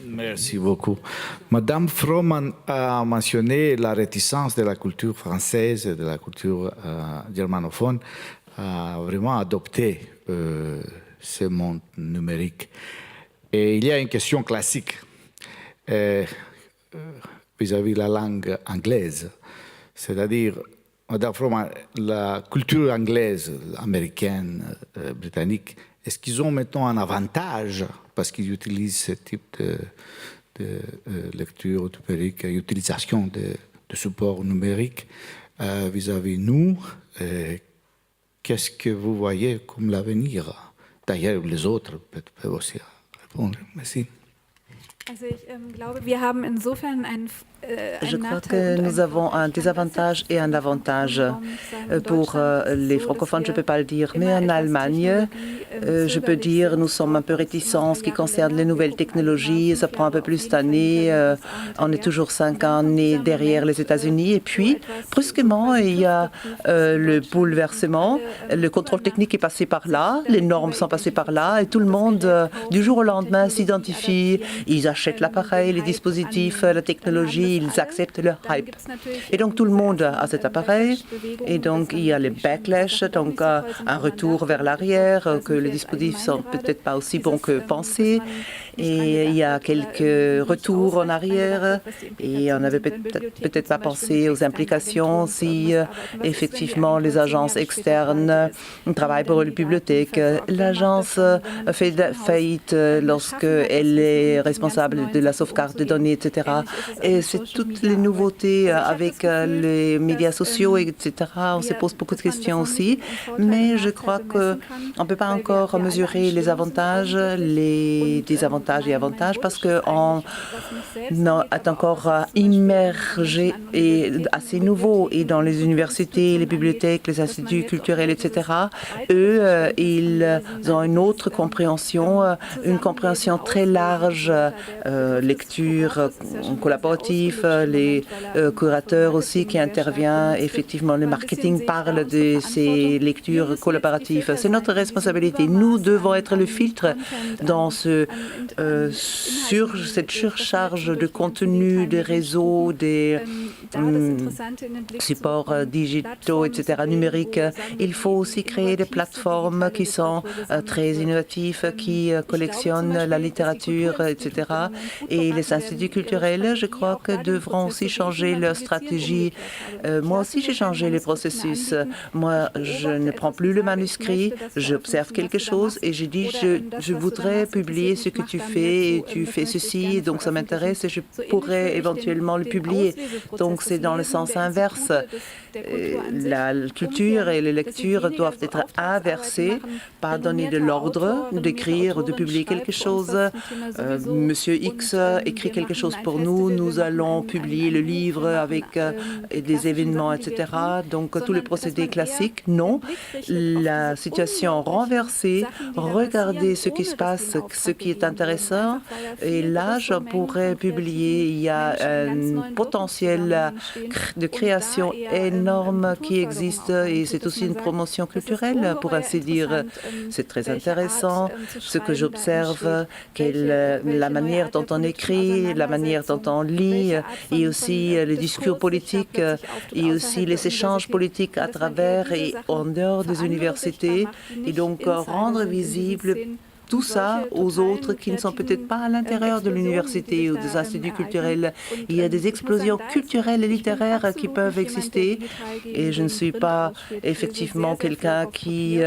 Merci beaucoup. Madame Froman a mentionné la réticence de la culture française et de la culture germanophone à vraiment adopter ce monde numérique. Et il y a une question classique vis-à-vis de la langue anglaise. C'est-à-dire, Madame Froman, la culture anglaise, américaine, britannique, est-ce qu'ils ont maintenant un avantage parce qu'ils utilisent ce type de lecture numérique, utilisation de supports numériques vis-à-vis de nous? Qu'est-ce que vous voyez comme l'avenir? D'ailleurs, les autres peuvent aussi répondre. Merci. Also ich glaube, wir haben insofern einen Je crois que nous avons un désavantage et un avantage. Pour les francophones, je ne peux pas le dire, mais en Allemagne, je peux dire nous sommes un peu réticents en ce qui concerne les nouvelles technologies. Ça prend un peu plus d'années. On est toujours 5 années derrière les États-Unis. Et puis, brusquement, il y a le bouleversement. Le contrôle technique est passé par là, les normes sont passées par là, et tout le monde, du jour au lendemain, s'identifie. Ils achètent l'appareil, les dispositifs, la technologie. Ils acceptent le hype. Et donc tout le monde a cet appareil. Et donc il y a les backlash, donc un retour vers l'arrière, que les dispositifs sont peut-être pas aussi bons que pensés. Et il y a quelques retours en arrière. Et on n'avait peut-être pas pensé aux implications si effectivement les agences externes travaillent pour les bibliothèques. L'agence fait faillite lorsqu'elle est responsable de la sauvegarde des données, etc. Et c'est toutes les nouveautés avec les médias sociaux, etc. On se pose beaucoup de questions aussi, mais je crois qu'on ne peut pas encore mesurer les avantages, les désavantages et avantages, parce qu'on est encore immergé et assez nouveau. Et dans les universités, les bibliothèques, les instituts culturels, etc., eux, ils ont une autre compréhension, une compréhension très large, lecture collaborative, les curateurs aussi qui interviennent. Effectivement, le marketing parle de ces lectures collaboratives. C'est notre responsabilité. Nous devons être le filtre dans cette surcharge de contenu, des réseaux, des supports digitaux, etc., numériques. Il faut aussi créer des plateformes qui sont très innovatives, qui collectionnent la littérature, etc. Et les instituts culturels, je crois que devront aussi changer leur stratégie. Moi aussi, j'ai changé les processus. Moi, je ne prends plus le manuscrit, j'observe quelque chose et je dis, je voudrais publier ce que tu fais, et tu fais ceci, donc ça m'intéresse et je pourrais éventuellement le publier. Donc, c'est dans le sens inverse. La culture et les lectures doivent être inversées, pas donner de l'ordre d'écrire ou de publier quelque chose. Monsieur X écrit quelque chose pour nous, nous allons publier le livre avec des événements, etc. Donc, tous les procédés classiques, non. La situation renversée, regardez ce qui se passe, ce qui est intéressant. Et là, je pourrais publier, il y a un potentiel de création énorme qui existe et c'est aussi une promotion culturelle, pour ainsi dire. C'est très intéressant ce que j'observe, la manière dont on écrit, la manière dont on lit, et aussi les discours politiques, et aussi les échanges politiques à travers et en dehors des universités, et donc rendre visible tout ça aux autres qui ne sont peut-être pas à l'intérieur de l'université ou des instituts culturels. Il y a des explosions culturelles et littéraires qui peuvent exister et je ne suis pas effectivement quelqu'un qui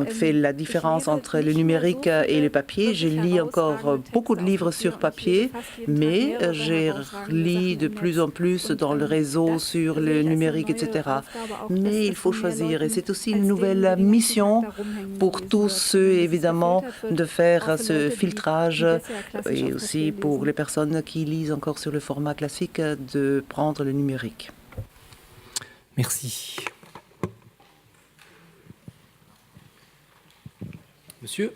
fait la différence entre le numérique et le papier. Je lis encore beaucoup de livres sur papier, mais je lis de plus en plus dans le réseau, sur le numérique, etc. Mais il faut choisir et c'est aussi une nouvelle mission pour tous ceux, évidemment, de faire ce filtrage et aussi pour les personnes qui lisent encore sur le format classique de prendre le numérique. Merci. Monsieur ?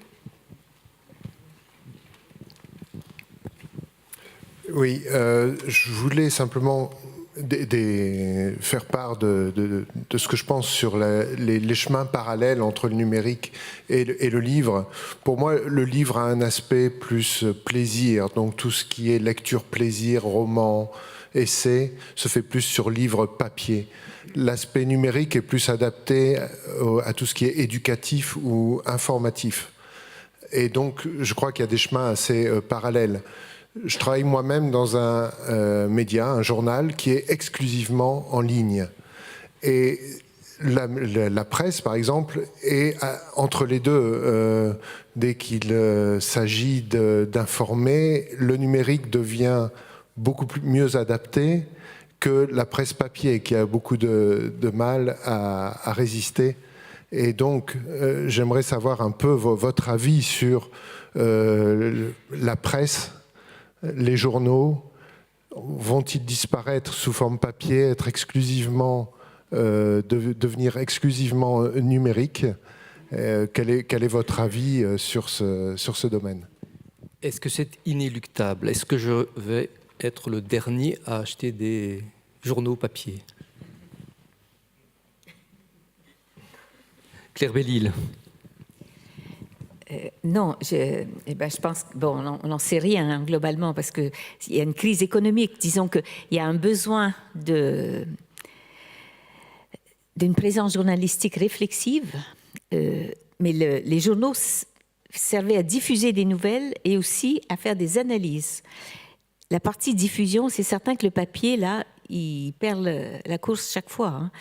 Oui, je voulais simplement faire part de ce que je pense sur les chemins parallèles entre le numérique et le livre. Pour moi, le livre a un aspect plus plaisir, donc tout ce qui est lecture plaisir, roman, essai, se fait plus sur livre papier. L'aspect numérique est plus adapté à tout ce qui est éducatif ou informatif. Et donc, je crois qu'il y a des chemins assez parallèles. Je travaille moi-même dans un média, un journal, qui est exclusivement en ligne. Et la presse, par exemple, est entre les deux. Dès qu'il s'agit d'informer, le numérique devient beaucoup mieux adapté que la presse papier, qui a beaucoup de mal à résister. Et donc, j'aimerais savoir un peu votre avis sur la presse. Les journaux, vont-ils disparaître sous forme papier, être exclusivement, devenir exclusivement numériques? Quel est votre avis sur ce domaine? Est-ce que c'est inéluctable? Est-ce que je vais être le dernier à acheter des journaux papier? Claire Bellil. Non, je pense bon, on n'en sait rien hein, globalement parce qu'il y a une crise économique. Disons qu'il y a un besoin d'une présence journalistique réflexive, mais les journaux servaient à diffuser des nouvelles et aussi à faire des analyses. La partie diffusion, c'est certain que le papier, là, il perd la course chaque fois. Hein.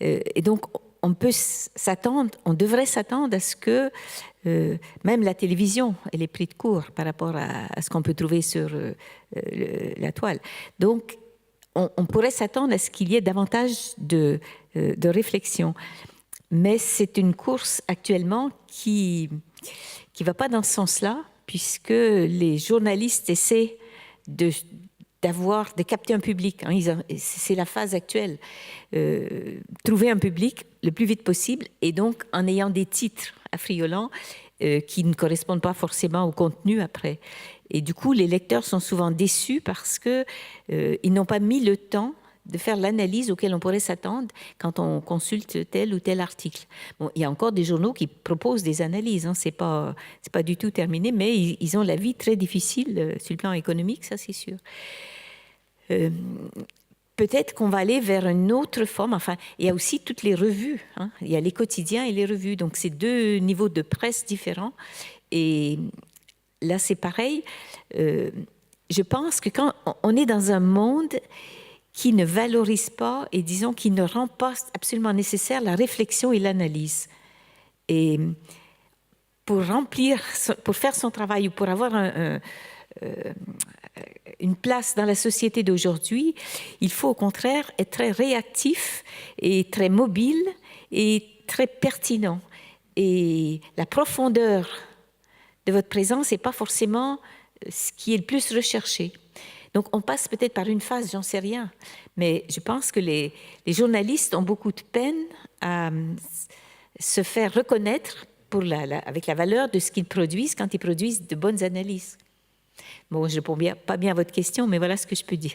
Et donc, on devrait s'attendre à ce que même la télévision, elle est prise de court par rapport à ce qu'on peut trouver sur la toile. Donc, on pourrait s'attendre à ce qu'il y ait davantage de réflexion. Mais c'est une course actuellement qui ne va pas dans ce sens-là, puisque les journalistes essaient de capter un public. Hein, c'est la phase actuelle. Trouver un public le plus vite possible et donc en ayant des titres affriolants qui ne correspondent pas forcément au contenu après. Et du coup, les lecteurs sont souvent déçus parce qu'ils n'ont pas mis le temps de faire l'analyse auquel on pourrait s'attendre quand on consulte tel ou tel article. Bon, il y a encore des journaux qui proposent des analyses, hein, c'est pas du tout terminé, mais ils ont la vie très difficile sur le plan économique, ça c'est sûr. Peut-être qu'on va aller vers une autre forme. Enfin, il y a aussi toutes les revues. Hein. Il y a les quotidiens et les revues. Donc, c'est deux niveaux de presse différents. Et là, c'est pareil. Je pense que quand on est dans un monde qui ne valorise pas et, disons, qui ne rend pas absolument nécessaire la réflexion et l'analyse. Et pour faire son travail ou pour avoir une place dans la société d'aujourd'hui, il faut au contraire être très réactif et très mobile et très pertinent. Et la profondeur de votre présence n'est pas forcément ce qui est le plus recherché. Donc on passe peut-être par une phase, j'en sais rien, mais je pense que les journalistes ont beaucoup de peine à se faire reconnaître avec la valeur de ce qu'ils produisent quand ils produisent de bonnes analyses. Bon, je ne réponds pas bien à votre question, mais voilà ce que je peux dire.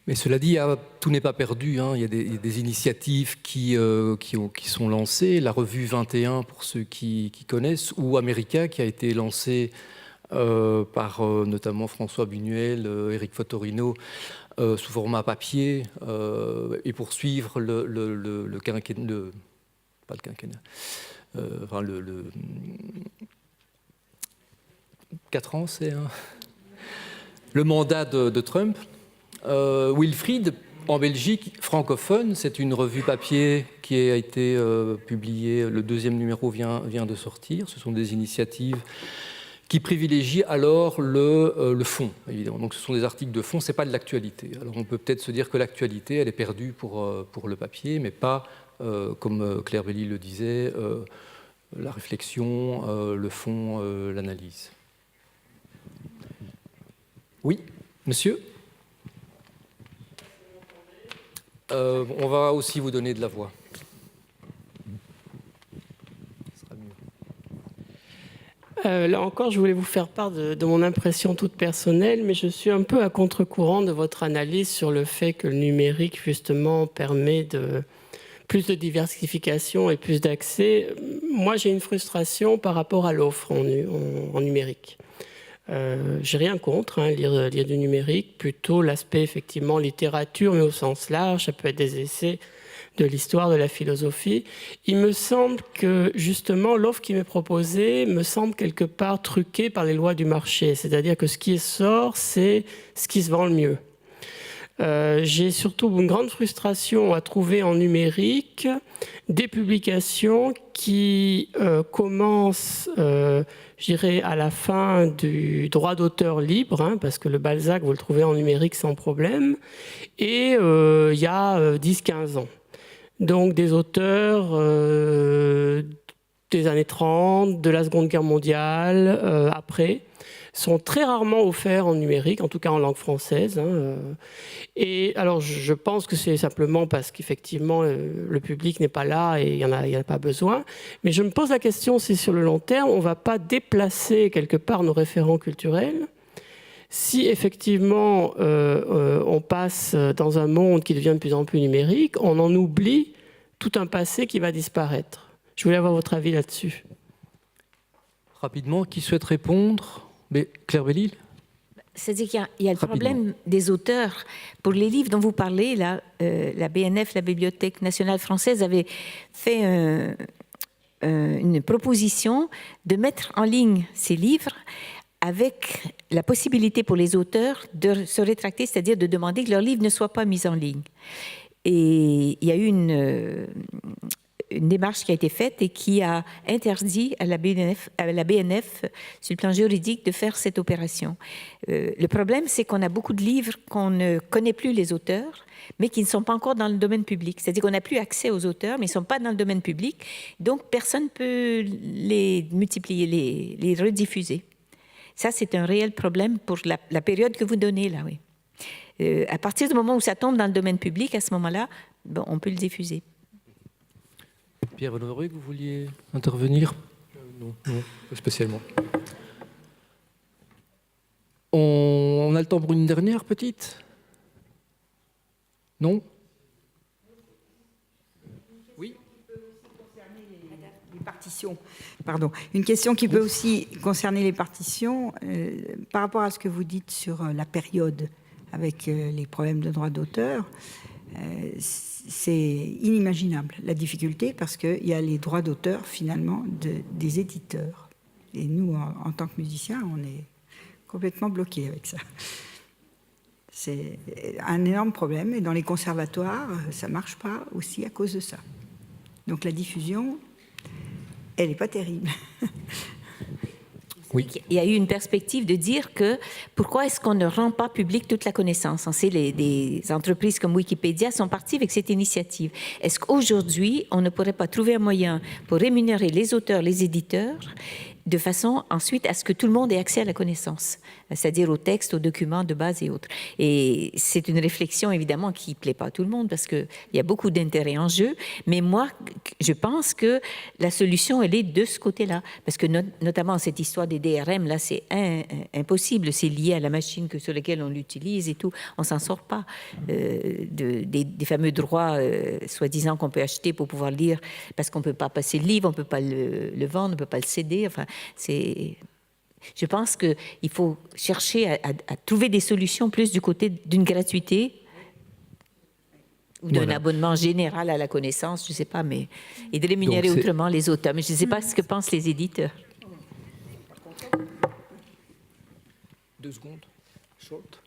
Mais cela dit, tout n'est pas perdu. Hein. Il y a des initiatives qui sont lancées. La revue 21, pour ceux qui connaissent, ou America, qui a été lancée par notamment François Buñuel, Éric Fotorino, sous format papier, et pour suivre le quinquennat, pas le quinquennat, enfin 4 ans, c'est le mandat de Trump. Wilfried, en Belgique, francophone, c'est une revue papier qui a été publiée, le 2e numéro vient de sortir. Ce sont des initiatives qui privilégient alors le fond, évidemment. Donc ce sont des articles de fond, ce n'est pas de l'actualité. Alors on peut peut-être se dire que l'actualité, elle est perdue pour le papier, mais pas, comme Claire Belli le disait, la réflexion, le fond, l'analyse. Oui, monsieur ? On va aussi vous donner de la voix. Là encore, je voulais vous faire part de mon impression toute personnelle, mais je suis un peu à contre-courant de votre analyse sur le fait que le numérique, justement, permet plus de diversification et plus d'accès. Moi, j'ai une frustration par rapport à l'offre en numérique. J'ai rien contre, lire du numérique, plutôt l'aspect effectivement littérature, mais au sens large, ça peut être des essais de l'histoire, de la philosophie. Il me semble que justement l'offre qui m'est proposée me semble quelque part truquée par les lois du marché, c'est-à-dire que ce qui sort, c'est ce qui se vend le mieux. J'ai surtout une grande frustration à trouver en numérique des publications qui commencent, je dirais, à la fin du droit d'auteur libre, parce que le Balzac, vous le trouvez en numérique sans problème, et il y a 10-15 ans. Donc des auteurs des années 30, de la Seconde Guerre mondiale, après, sont très rarement offerts en numérique, en tout cas en langue française. Et alors, je pense que c'est simplement parce qu'effectivement, le public n'est pas là et il n'y en a pas besoin. Mais je me pose la question si sur le long terme, on ne va pas déplacer quelque part nos référents culturels. Si effectivement, on passe dans un monde qui devient de plus en plus numérique, on en oublie tout un passé qui va disparaître. Je voulais avoir votre avis là-dessus. Rapidement, qui souhaite répondre ? Mais Claire Belli ? C'est-à-dire qu'il y a le problème des auteurs. Pour les livres dont vous parlez, là, la BNF, la Bibliothèque nationale française, avait fait une proposition de mettre en ligne ces livres avec la possibilité pour les auteurs de se rétracter, c'est-à-dire de demander que leurs livres ne soient pas mis en ligne. Et il y a eu une démarche qui a été faite et qui a interdit à la BNF, sur le plan juridique, de faire cette opération. Le problème, c'est qu'on a beaucoup de livres qu'on ne connaît plus les auteurs, mais qui ne sont pas encore dans le domaine public. C'est-à-dire qu'on n'a plus accès aux auteurs, mais ils ne sont pas dans le domaine public. Donc, personne ne peut les multiplier, les rediffuser. Ça, c'est un réel problème pour la période que vous donnez, là, oui. À partir du moment où ça tombe dans le domaine public, à ce moment-là, bon, on peut le diffuser. Pierre Honoré, vous vouliez intervenir ? Non, pas spécialement. On a le temps pour une dernière petite ? Non ? Oui ? Les partitions. Pardon. Une question qui peut aussi concerner les partitions, par rapport à ce que vous dites sur la période avec les problèmes de droit d'auteur. C'est inimaginable, la difficulté, parce qu'il y a les droits d'auteur, finalement, des éditeurs. Et nous, en tant que musiciens, on est complètement bloqués avec ça. C'est un énorme problème, et dans les conservatoires, ça ne marche pas aussi à cause de ça. Donc la diffusion, elle n'est pas terrible. Oui. Il y a eu une perspective de dire que pourquoi est-ce qu'on ne rend pas publique toute la connaissance ? On sait des entreprises comme Wikipédia sont parties avec cette initiative. Est-ce qu'aujourd'hui, on ne pourrait pas trouver un moyen pour rémunérer les auteurs, les éditeurs, de façon ensuite à ce que tout le monde ait accès à la connaissance, c'est-à-dire aux textes, aux documents de base et autres. Et c'est une réflexion évidemment qui ne plaît pas à tout le monde parce qu'il y a beaucoup d'intérêts en jeu, mais moi je pense que la solution elle est de ce côté-là, parce que notamment cette histoire des DRM, là c'est impossible, c'est lié à la machine sur laquelle on l'utilise et tout, on ne s'en sort pas des fameux droits soi-disant qu'on peut acheter pour pouvoir lire, parce qu'on ne peut pas passer le livre, on ne peut pas le vendre, on ne peut pas le céder, enfin je pense qu'il faut chercher à trouver des solutions plus du côté d'une gratuité ou d'un abonnement général à la connaissance, je ne sais pas, mais et de rémunérer autrement les auteurs. Mais je ne sais pas ce que pensent les éditeurs. 2 secondes. Short.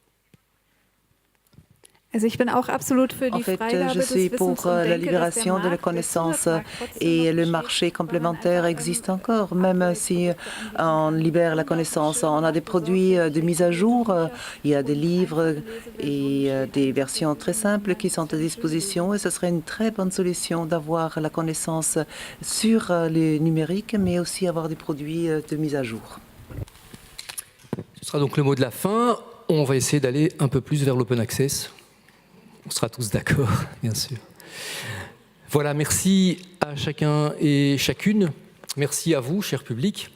Also ich bin auch absolut für En die fait, Freigabe je des suis pour Wissens und la denke, dass der libération de la Markt connaissance wechselt, mag trotzdem et noch le bestehen, marché complémentaire existe encore, même si on libère la connaissance. On a des produits de mise à jour, il y a des livres et des versions très simples qui sont à disposition et ce serait une très bonne solution d'avoir la connaissance sur le numérique, mais aussi avoir des produits de mise à jour. Ce sera donc le mot de la fin. On va essayer d'aller un peu plus vers l'open access. On sera tous d'accord, bien sûr. Voilà, merci à chacun et chacune. Merci à vous, cher public.